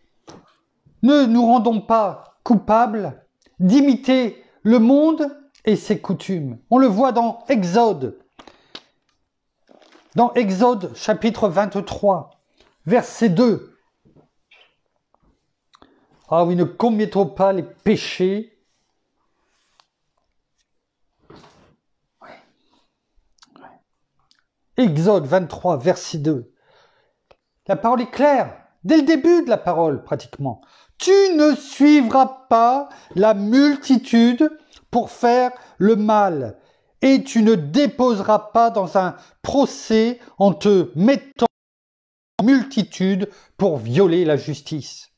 Ne nous rendons pas coupables d'imiter le monde et ses coutumes. On le voit dans Exode. Dans Exode chapitre 23, verset 2. Ah oui, ne commettons pas les péchés. Exode 23, verset 2. La parole est claire, dès le début de la parole pratiquement. Tu ne suivras pas la multitude pour faire le mal, et tu ne déposeras pas dans un procès en te mettant en multitude pour violer la justice.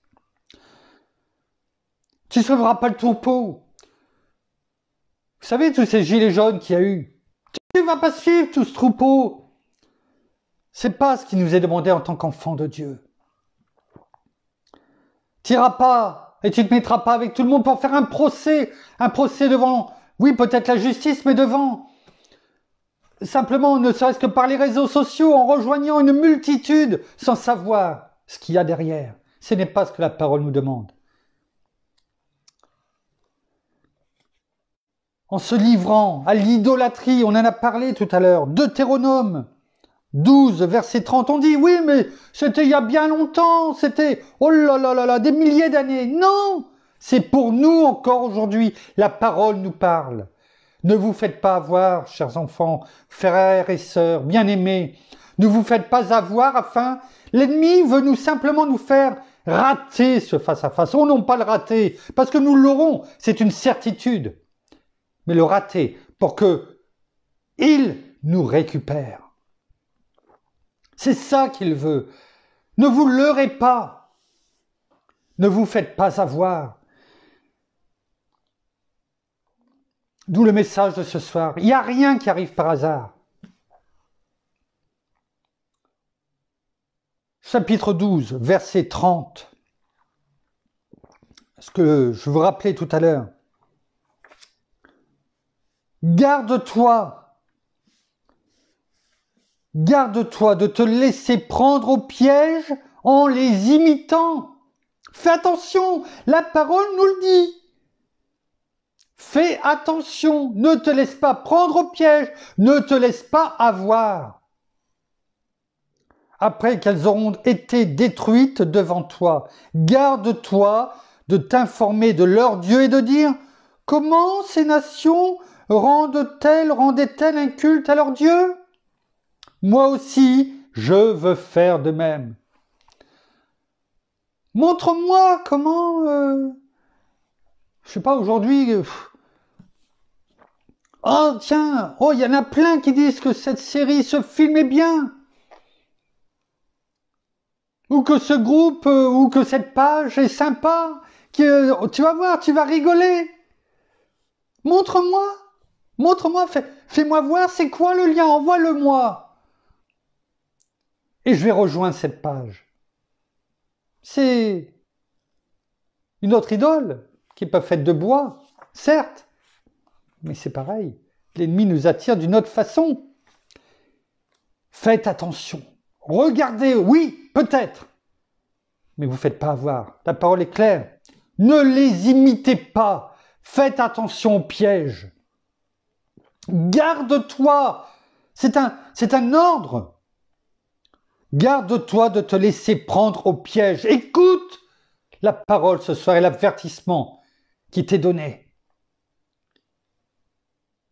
Tu ne suivras pas le troupeau. Vous savez, tous ces gilets jaunes qu'il y a eu, tu ne vas pas suivre tout ce troupeau. C'est pas ce qui nous est demandé en tant qu'enfant de Dieu. Tu n'iras pas et tu ne te mettras pas avec tout le monde pour faire un procès devant, oui, peut-être la justice, mais devant, simplement, ne serait-ce que par les réseaux sociaux, en rejoignant une multitude sans savoir ce qu'il y a derrière. Ce n'est pas ce que la parole nous demande. En se livrant à l'idolâtrie, on en a parlé tout à l'heure, Deutéronome 12, verset 30, on dit, oui, mais c'était il y a bien longtemps, c'était, oh là là là là, des milliers d'années. Non, c'est pour nous encore aujourd'hui. La parole nous parle. Ne vous faites pas avoir, chers enfants, frères et sœurs, bien-aimés. Ne vous faites pas avoir afin, l'ennemi veut simplement nous faire rater ce face-à-face. Oh non, pas le rater, parce que nous l'aurons, c'est une certitude. Mais le rater pour que il nous récupère. C'est ça qu'il veut. Ne vous leurrez pas. Ne vous faites pas avoir. D'où le message de ce soir. Il n'y a rien qui arrive par hasard. Chapitre 12, verset 30. Ce que je vous rappelais tout à l'heure. Garde-toi de te laisser prendre au piège en les imitant. Fais attention, la parole nous le dit. Fais attention, ne te laisse pas prendre au piège, ne te laisse pas avoir. Après qu'elles auront été détruites devant toi, garde-toi de t'informer de leur Dieu et de dire « Comment ces nations rendaient-elles un culte à leur Dieu ?» Moi aussi, je veux faire de même. Montre-moi comment... je sais pas, aujourd'hui... oh tiens, oh il y en a plein qui disent que cette série, ce film est bien. Ou que ce groupe, ou que cette page est sympa. Tu vas voir, tu vas rigoler. Montre-moi. Montre-moi, fais-moi voir c'est quoi le lien, envoie-le-moi. Et je vais rejoindre cette page. C'est une autre idole qui n'est pas faite de bois, certes, mais c'est pareil. L'ennemi nous attire d'une autre façon. Faites attention. Regardez, oui, peut-être, mais vous ne faites pas avoir. La parole est claire. Ne les imitez pas. Faites attention aux pièges. Garde-toi. C'est un ordre. Garde-toi de te laisser prendre au piège. Écoute la parole ce soir et l'avertissement qui t'est donné.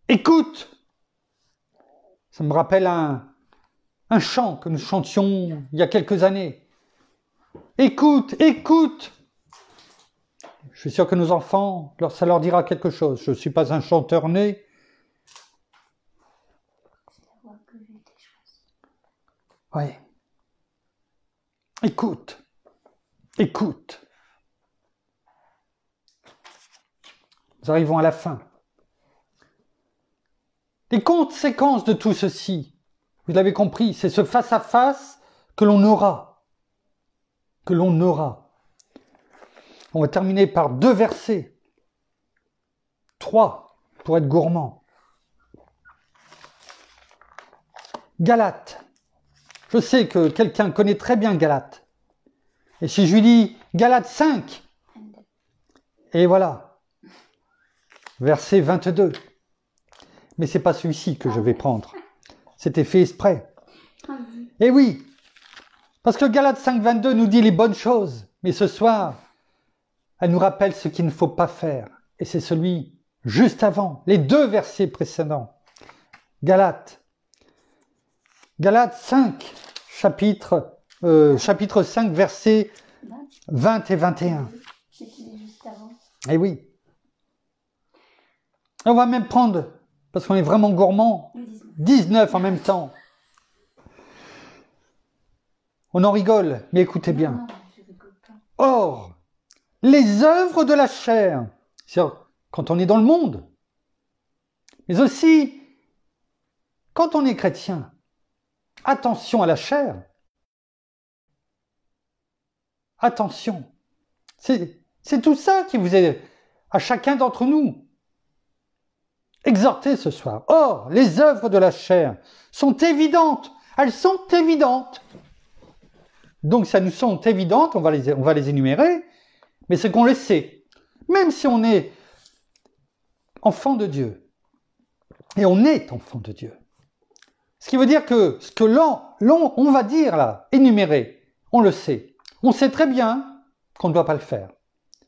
Écoute. Ça me rappelle un chant que nous chantions il y a quelques années. Écoute, écoute. Je suis sûr que nos enfants, ça leur dira quelque chose. Je ne suis pas un chanteur né. Oui. Écoute. Écoute. Nous arrivons à la fin. Les conséquences de tout ceci, vous l'avez compris, c'est ce face-à-face que l'on aura. Que l'on aura. On va terminer par 2 versets. 3 pour être gourmand. Galates. Je sais que quelqu'un connaît très bien Galates. Et si je lui dis Galates 5, et voilà, verset 22. Mais ce n'est pas celui-ci que je vais prendre. C'était fait exprès. Et oui, parce que Galates 5, 22 nous dit les bonnes choses. Mais ce soir, elle nous rappelle ce qu'il ne faut pas faire. Et c'est celui juste avant, les 2 versets précédents. Galates 5, chapitre 5, versets 20 et 21. C'était juste avant. Eh oui. On va même prendre, parce qu'on est vraiment gourmand, 19 en même temps. On en rigole, mais écoutez bien. Non, je rigole pas. Or, les œuvres de la chair, c'est-à-dire quand on est dans le monde, mais aussi quand on est chrétien, attention à la chair. Attention. C'est tout ça qui vous est à chacun d'entre nous. Exhortez ce soir. Or, les œuvres de la chair sont évidentes. Elles sont évidentes. Donc, ça nous sont évidentes, on va les énumérer, mais c'est qu'on les sait. Même si on est enfant de Dieu. Et on est enfant de Dieu. Ce qui veut dire que ce que on va dire là, énumérer, on le sait. On sait très bien qu'on ne doit pas le faire.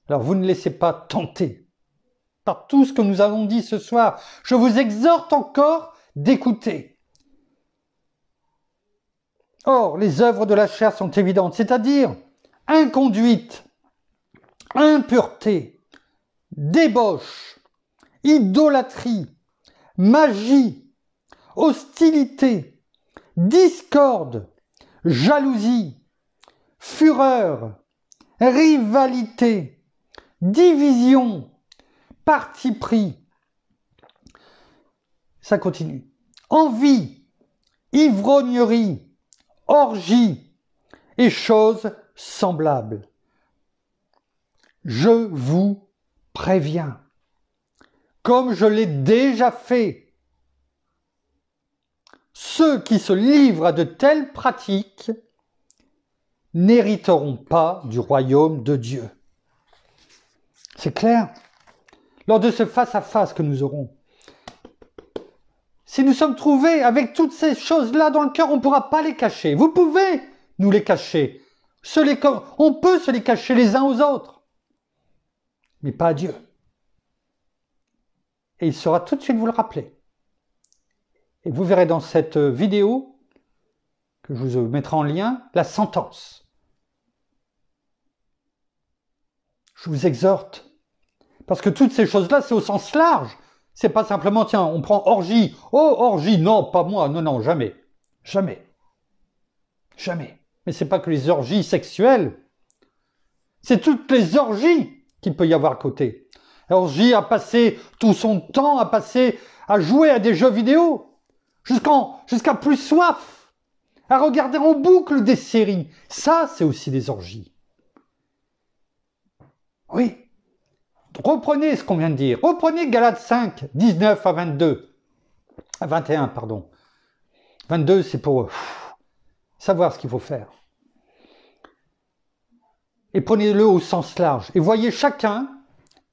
Alors vous ne laissez pas tenter par tout ce que nous avons dit ce soir. Je vous exhorte encore d'écouter. Or, les œuvres de la chair sont évidentes, c'est-à-dire inconduite, impureté, débauche, idolâtrie, magie, hostilité, discorde, jalousie, fureur, rivalité, division, parti pris. Ça continue. Envie, ivrognerie, orgie et choses semblables. Je vous préviens, comme je l'ai déjà fait, ceux qui se livrent à de telles pratiques n'hériteront pas du royaume de Dieu. C'est clair? Lors de ce face-à-face que nous aurons, si nous sommes trouvés avec toutes ces choses-là dans le cœur, on ne pourra pas les cacher. Vous pouvez nous les cacher. On peut se les cacher les uns aux autres, mais pas à Dieu. Et il saura tout de suite vous le rappeler. Et vous verrez dans cette vidéo que je vous mettrai en lien, la sentence. Je vous exhorte. Parce que toutes ces choses-là, c'est au sens large. C'est pas simplement, tiens, on prend orgie. Oh, orgie, non, pas moi. Non, non, jamais. Jamais. Jamais. Mais c'est pas que les orgies sexuelles. C'est toutes les orgies qu'il peut y avoir à côté. Orgie à passer tout son temps, à jouer à des jeux vidéo. Jusqu'à plus soif. À regarder en boucle des séries. Ça, c'est aussi des orgies. Oui. Reprenez ce qu'on vient de dire. Reprenez Galates 5, 19 à 22. À 21, pardon. 22, c'est pour savoir ce qu'il faut faire. Et prenez-le au sens large. Et voyez chacun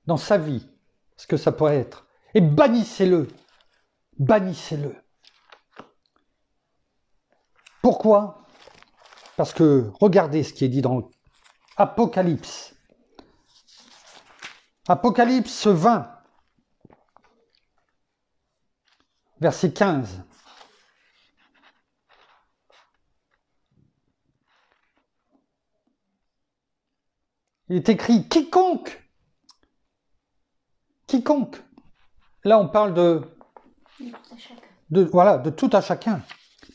dans sa vie ce que ça pourrait être. Et bannissez-le. Bannissez-le. Pourquoi? Parce que regardez ce qui est dit dans Apocalypse. Apocalypse 20, verset 15. Il est écrit « Quiconque ». Là, on parle de tout à chacun.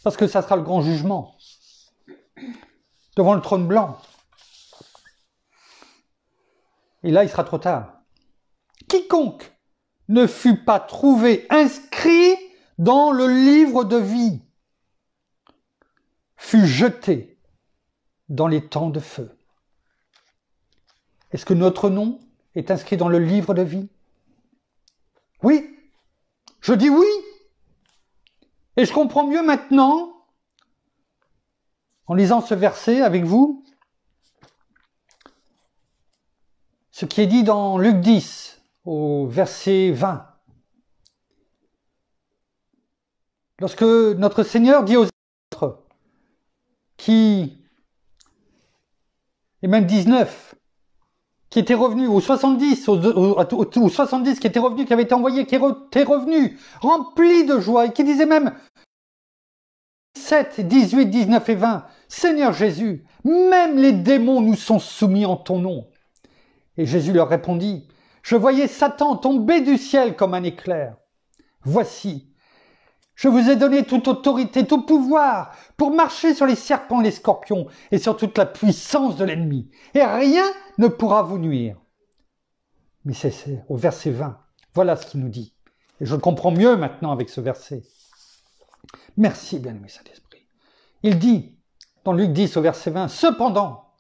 Parce que ça sera le grand jugement. Devant le trône blanc. Et là, il sera trop tard. Quiconque ne fut pas trouvé inscrit dans le livre de vie fut jeté dans les temps de feu. Est-ce que notre nom est inscrit dans le livre de vie? Oui, je dis oui. Et je comprends mieux maintenant, en lisant ce verset avec vous, ce qui est dit dans Luc 10, au verset 20. Lorsque notre Seigneur dit aux autres, et même 19, qui étaient revenus, ou 70, ou 70 qui étaient revenus, qui avaient été envoyés, qui étaient revenus, remplis de joie, et qui disaient même 7, 18, 19 et 20, Seigneur Jésus, même les démons nous sont soumis en ton nom. Et Jésus leur répondit, je voyais Satan tomber du ciel comme un éclair. Voici, je vous ai donné toute autorité, tout pouvoir pour marcher sur les serpents et les scorpions et sur toute la puissance de l'ennemi. Et rien ne pourra vous nuire. Mais c'est au verset 20. Voilà ce qu'il nous dit. Et je le comprends mieux maintenant avec ce verset. Merci, bien-aimé Saint-Esprit. Il dit, dans Luc 10 au verset 20, cependant,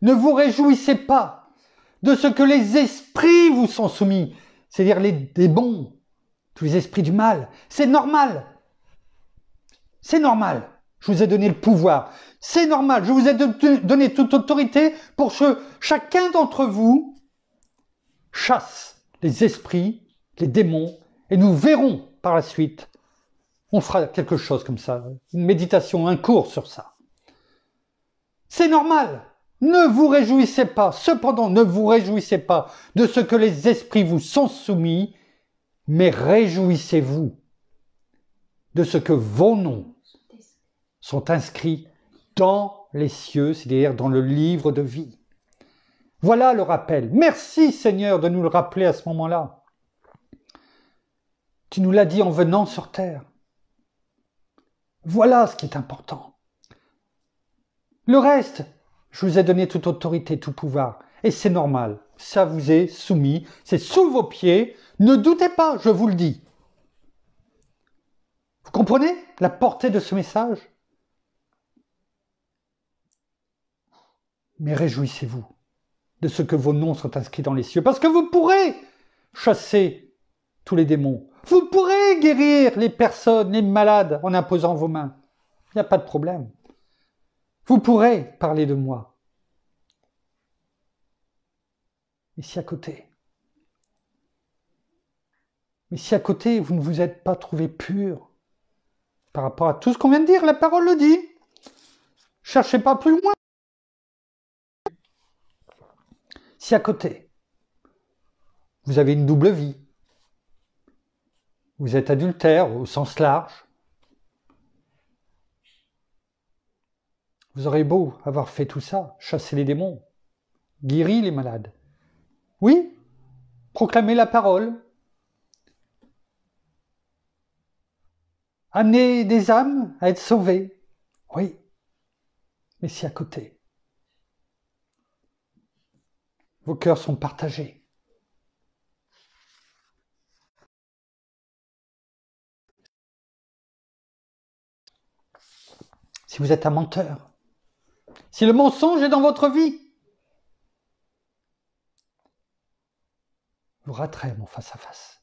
ne vous réjouissez pas de ce que les esprits vous sont soumis, c'est-à-dire les démons, tous les esprits du mal. C'est normal. C'est normal. Je vous ai donné le pouvoir. C'est normal. Je vous ai donné toute autorité pour que chacun d'entre vous chasse les esprits, les démons, et nous verrons par la suite. On fera quelque chose comme ça, une méditation, un cours sur ça. C'est normal. Ne vous réjouissez pas. Cependant, ne vous réjouissez pas de ce que les esprits vous sont soumis, mais réjouissez-vous de ce que vos noms sont inscrits dans les cieux, c'est-à-dire dans le livre de vie. Voilà le rappel. Merci Seigneur de nous le rappeler à ce moment-là. Tu nous l'as dit en venant sur terre. Voilà ce qui est important. Le reste, je vous ai donné toute autorité, tout pouvoir. Et c'est normal. Ça vous est soumis. C'est sous vos pieds. Ne doutez pas, je vous le dis. Vous comprenez la portée de ce message? Mais réjouissez-vous de ce que vos noms sont inscrits dans les cieux. Parce que vous pourrez chasser tous les démons. Vous pourrez guérir les personnes, les malades, en imposant vos mains. Il n'y a pas de problème. Vous pourrez parler de moi. Mais si à côté, vous ne vous êtes pas trouvé pur par rapport à tout ce qu'on vient de dire, la parole le dit. Cherchez pas plus loin. Si à côté, vous avez une double vie, vous êtes adultère au sens large, Vous aurez beau avoir fait tout ça, chasser les démons, guérir les malades. Oui, proclamer la parole, amener des âmes à être sauvées. Oui, mais si à côté, vos cœurs sont partagés. Si vous êtes un menteur, si le mensonge est dans votre vie, vous raterez mon face-à-face.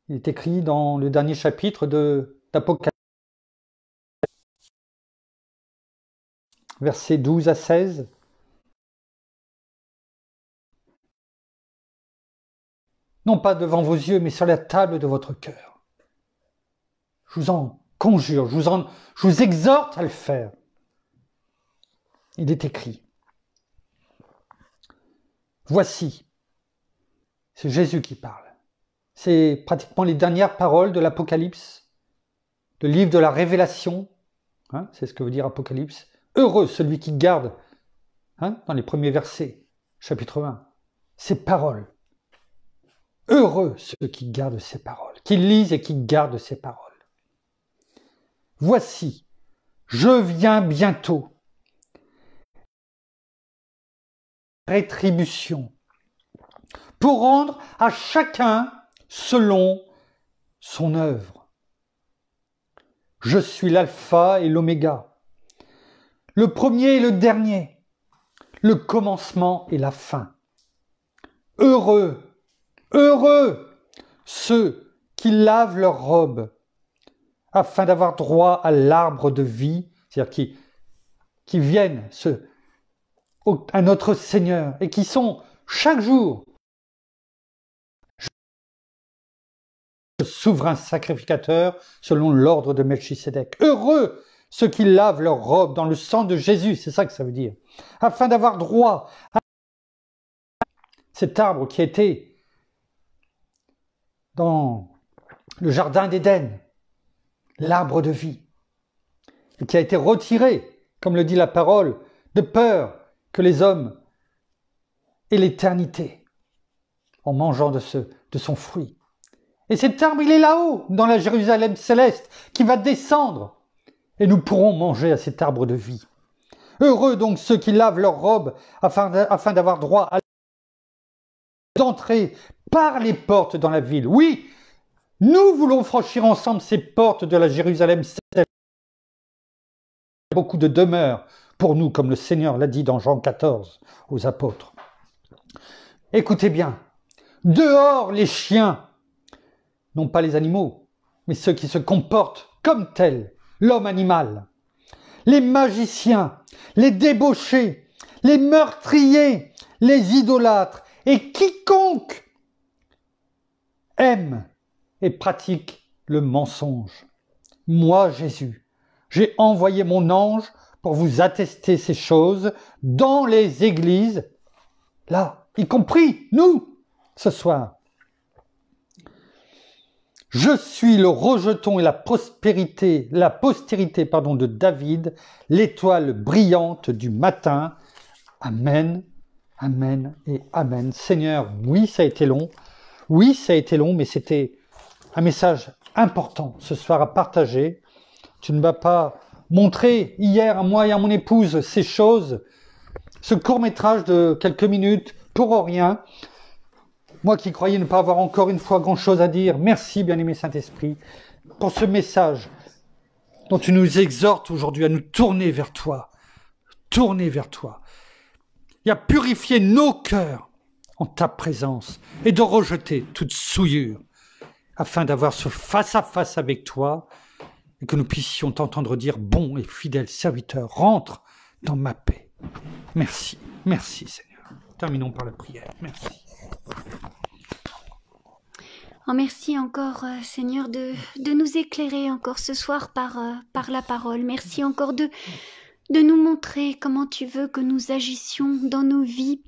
Il est écrit dans le dernier chapitre d'Apocalypse, versets 12 à 16. Non pas devant vos yeux, mais sur la table de votre cœur. Je vous en conjure, je vous exhorte à le faire. Il est écrit. Voici, c'est Jésus qui parle. C'est pratiquement les dernières paroles de l'Apocalypse, le livre de la Révélation. C'est ce que veut dire Apocalypse. Heureux celui qui garde, dans les premiers versets, chapitre 1, ces paroles. Heureux ceux qui gardent ces paroles, qui lisent et qui gardent ces paroles. Voici, je viens bientôt. Rétribution. Pour rendre à chacun selon son œuvre. Je suis l'alpha et l'oméga, le premier et le dernier, le commencement et la fin. Heureux ceux qui lavent leurs robes, afin d'avoir droit à l'arbre de vie, c'est-à-dire qui viennent à notre Seigneur et qui sont chaque jour souverain sacrificateur selon l'ordre de Melchisédek. Heureux ceux qui lavent leurs robes dans le sang de Jésus, c'est ça que ça veut dire, afin d'avoir droit à cet arbre qui était dans le jardin d'Éden, l'arbre de vie, et qui a été retiré, comme le dit la parole, de peur que les hommes aient l'éternité en mangeant de son fruit. Et cet arbre, il est là-haut, dans la Jérusalem céleste, qui va descendre, et nous pourrons manger à cet arbre de vie. Heureux donc ceux qui lavent leurs robes, afin d'avoir droit d'entrer par les portes dans la ville. Oui, nous voulons franchir ensemble ces portes de la Jérusalem céleste. Beaucoup de demeures pour nous, comme le Seigneur l'a dit dans Jean 14 aux apôtres. Écoutez bien, dehors les chiens, non pas les animaux, mais ceux qui se comportent comme tels, l'homme animal, les magiciens, les débauchés, les meurtriers, les idolâtres, et quiconque aime et pratique le mensonge. Moi, Jésus, j'ai envoyé mon ange pour vous attester ces choses dans les églises, là, y compris nous, ce soir. Je suis le rejeton et la postérité de David, l'étoile brillante du matin. Amen, amen et amen. Seigneur, oui, ça a été long. Oui, ça a été long, mais c'était un message important ce soir à partager. Tu ne m'as pas montré hier à moi et à mon épouse ces choses, ce court-métrage de quelques minutes pour rien. Moi qui croyais ne pas avoir encore une fois grand-chose à dire, merci bien-aimé Saint-Esprit pour ce message dont tu nous exhortes aujourd'hui à nous tourner vers toi et à purifier nos cœurs en ta présence et de rejeter toute souillure afin d'avoir ce face-à-face avec toi et que nous puissions t'entendre dire « Bon et fidèle serviteur, rentre dans ma paix ». Merci, merci Seigneur. Terminons par la prière. Merci. Oh, merci encore, Seigneur, de nous éclairer encore ce soir par la parole. Merci encore de nous montrer comment tu veux que nous agissions dans nos vies,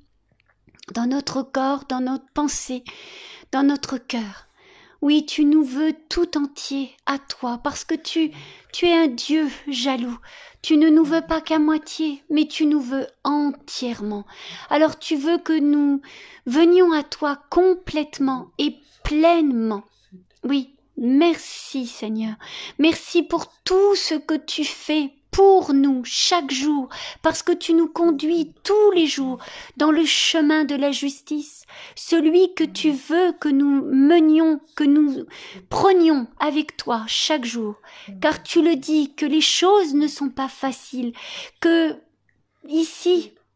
dans notre corps, dans notre pensée, dans notre cœur. Oui, tu nous veux tout entier à toi, parce que tu es un Dieu jaloux. Tu ne nous veux pas qu'à moitié, mais tu nous veux entièrement. Alors tu veux que nous venions à toi complètement et pleinement. Oui, merci Seigneur. Merci pour tout ce que tu fais pour nous chaque jour, parce que tu nous conduis tous les jours dans le chemin de la justice, celui que tu veux que nous menions, que nous prenions avec toi chaque jour, car tu le dis que les choses ne sont pas faciles, que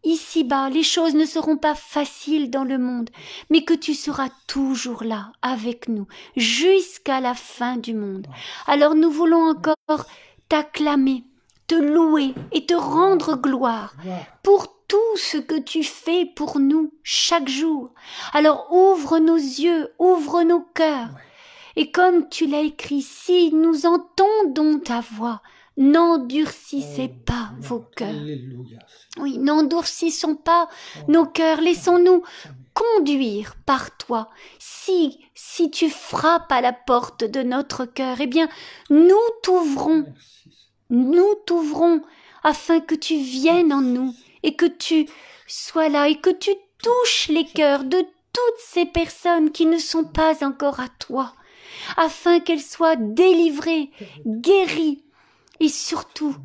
ici-bas, les choses ne seront pas faciles dans le monde, mais que tu seras toujours là avec nous jusqu'à la fin du monde. Alors nous voulons encore t'acclamer, te louer et te rendre gloire pour tout ce que tu fais pour nous chaque jour. Alors ouvre nos yeux, ouvre nos cœurs. Et comme tu l'as écrit, si nous entendons ta voix, n'endurcissez pas vos cœurs. Oui, n'endurcissons pas nos cœurs, laissons-nous conduire par toi. Si tu frappes à la porte de notre cœur, eh bien, nous t'ouvrons afin que tu viennes en nous et que tu sois là et que tu touches les cœurs de toutes ces personnes qui ne sont pas encore à toi, afin qu'elles soient délivrées, guéries et surtout,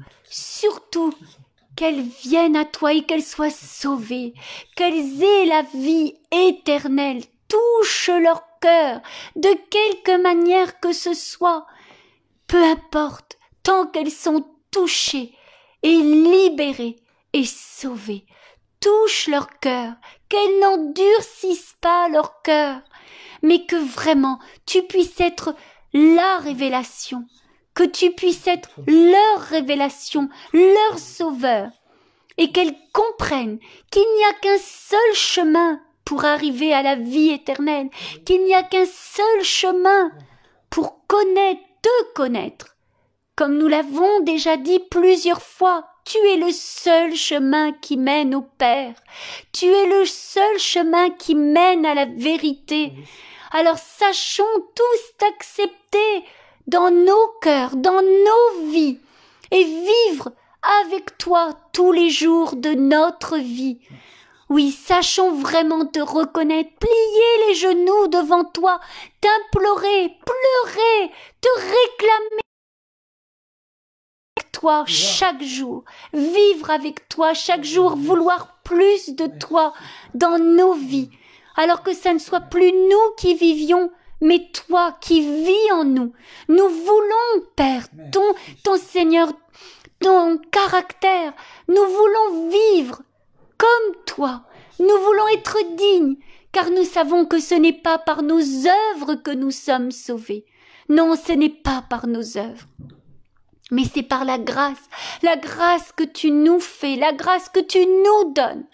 qu'elles viennent à toi et qu'elles soient sauvées, qu'elles aient la vie éternelle. Touche leur cœur de quelque manière que ce soit, peu importe, tant qu'elles sont touchées et libérées et sauvées. Touche leur cœur, qu'elles n'endurcissent pas leur cœur, mais que vraiment tu puisses être la révélation, que tu puisses être leur révélation, leur sauveur, et qu'elles comprennent qu'il n'y a qu'un seul chemin pour arriver à la vie éternelle, qu'il n'y a qu'un seul chemin pour te connaître. Comme nous l'avons déjà dit plusieurs fois, tu es le seul chemin qui mène au Père. Tu es le seul chemin qui mène à la vérité. Alors sachons tous t'accepter dans nos cœurs, dans nos vies, et vivre avec toi tous les jours de notre vie. Oui, sachons vraiment te reconnaître, plier les genoux devant toi, t'implorer, pleurer, te réclamer avec toi chaque jour, vivre avec toi chaque jour, vouloir plus de toi dans nos vies, alors que ça ne soit plus nous qui vivions, mais toi qui vis en nous. Nous voulons, Père, ton Seigneur, ton caractère. Nous voulons vivre comme toi. Nous voulons être dignes, car nous savons que ce n'est pas par nos œuvres que nous sommes sauvés. Non, ce n'est pas par nos œuvres. Mais c'est par la grâce que tu nous fais, la grâce que tu nous donnes.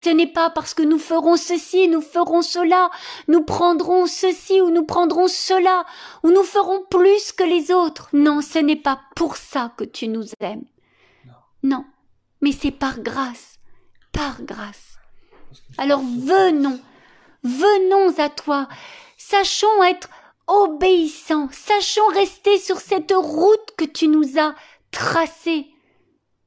Ce n'est pas parce que nous ferons ceci, nous ferons cela, nous prendrons ceci ou nous prendrons cela, ou nous ferons plus que les autres. Non, ce n'est pas pour ça que tu nous aimes. Non, mais c'est par grâce, par grâce. Alors venons à toi, sachons être obéissants, sachons rester sur cette route que tu nous as tracée,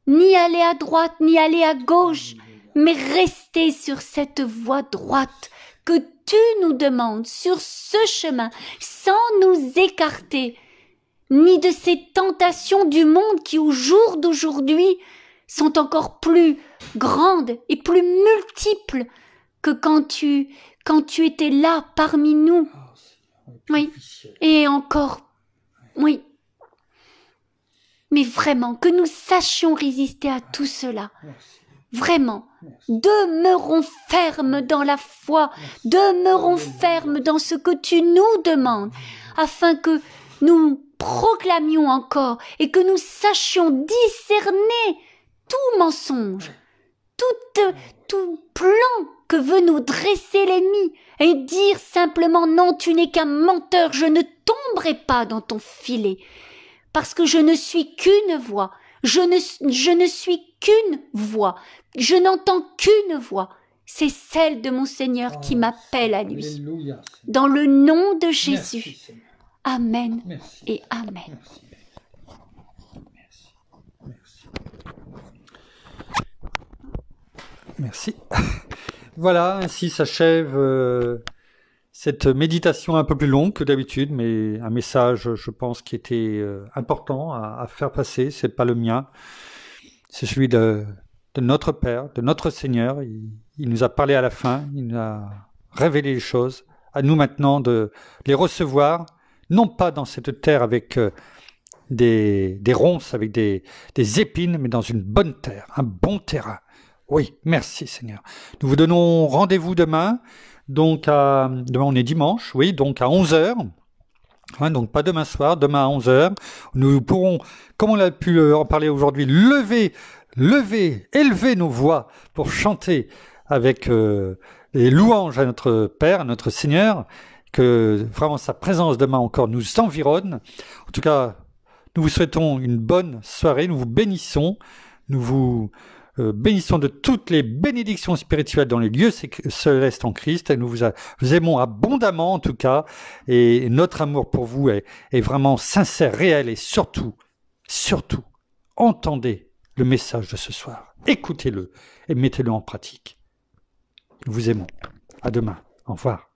ni aller à droite, ni aller à gauche, mais rester sur cette voie droite que tu nous demandes, sur ce chemin, sans nous écarter, ni de ces tentations du monde qui, au jour d'aujourd'hui, sont encore plus grandes et plus multiples que quand tu étais là parmi nous. Oui, et encore, oui. Mais vraiment, que nous sachions résister à tout cela. Vraiment, demeurons fermes dans la foi, demeurons fermes dans ce que tu nous demandes, afin que nous proclamions encore et que nous sachions discerner tout mensonge, tout plan que veut nous dresser l'ennemi, et dire simplement non, tu n'es qu'un menteur, je ne tomberai pas dans ton filet, parce que je ne suis qu'une voix, je ne suis qu'une voix, je n'entends qu'une voix, c'est celle de mon Seigneur qui m'appelle à lui. Alléluia. Dans le nom de Jésus. Merci, Seigneur. Amen Merci. et Amen. Merci. Merci. Merci. Merci. Voilà, ainsi s'achève cette méditation un peu plus longue que d'habitude, mais un message, je pense, qui était important à faire passer. C'est pas le mien, c'est celui de notre Père, de notre Seigneur. Il nous a parlé à la fin, il nous a révélé les choses. À nous maintenant de les recevoir, non pas dans cette terre avec des ronces, avec des épines, mais dans une bonne terre, un bon terrain. Oui, merci Seigneur. Nous vous donnons rendez-vous demain. Donc, demain on est dimanche, oui, donc à 11h. Ouais, donc pas demain soir, demain à 11h. Nous pourrons, comme on a pu en parler aujourd'hui, élever nos voix pour chanter avec les louanges à notre Père, à notre Seigneur, que vraiment sa présence demain encore nous environne. En tout cas, nous vous souhaitons une bonne soirée, nous vous bénissons, nous vous bénissons de toutes les bénédictions spirituelles dans les lieux célestes en Christ. Et nous vous aimons abondamment en tout cas, et notre amour pour vous est vraiment sincère, réel, et surtout, entendez le message de ce soir. Écoutez-le et mettez-le en pratique. Nous vous aimons. À demain. Au revoir.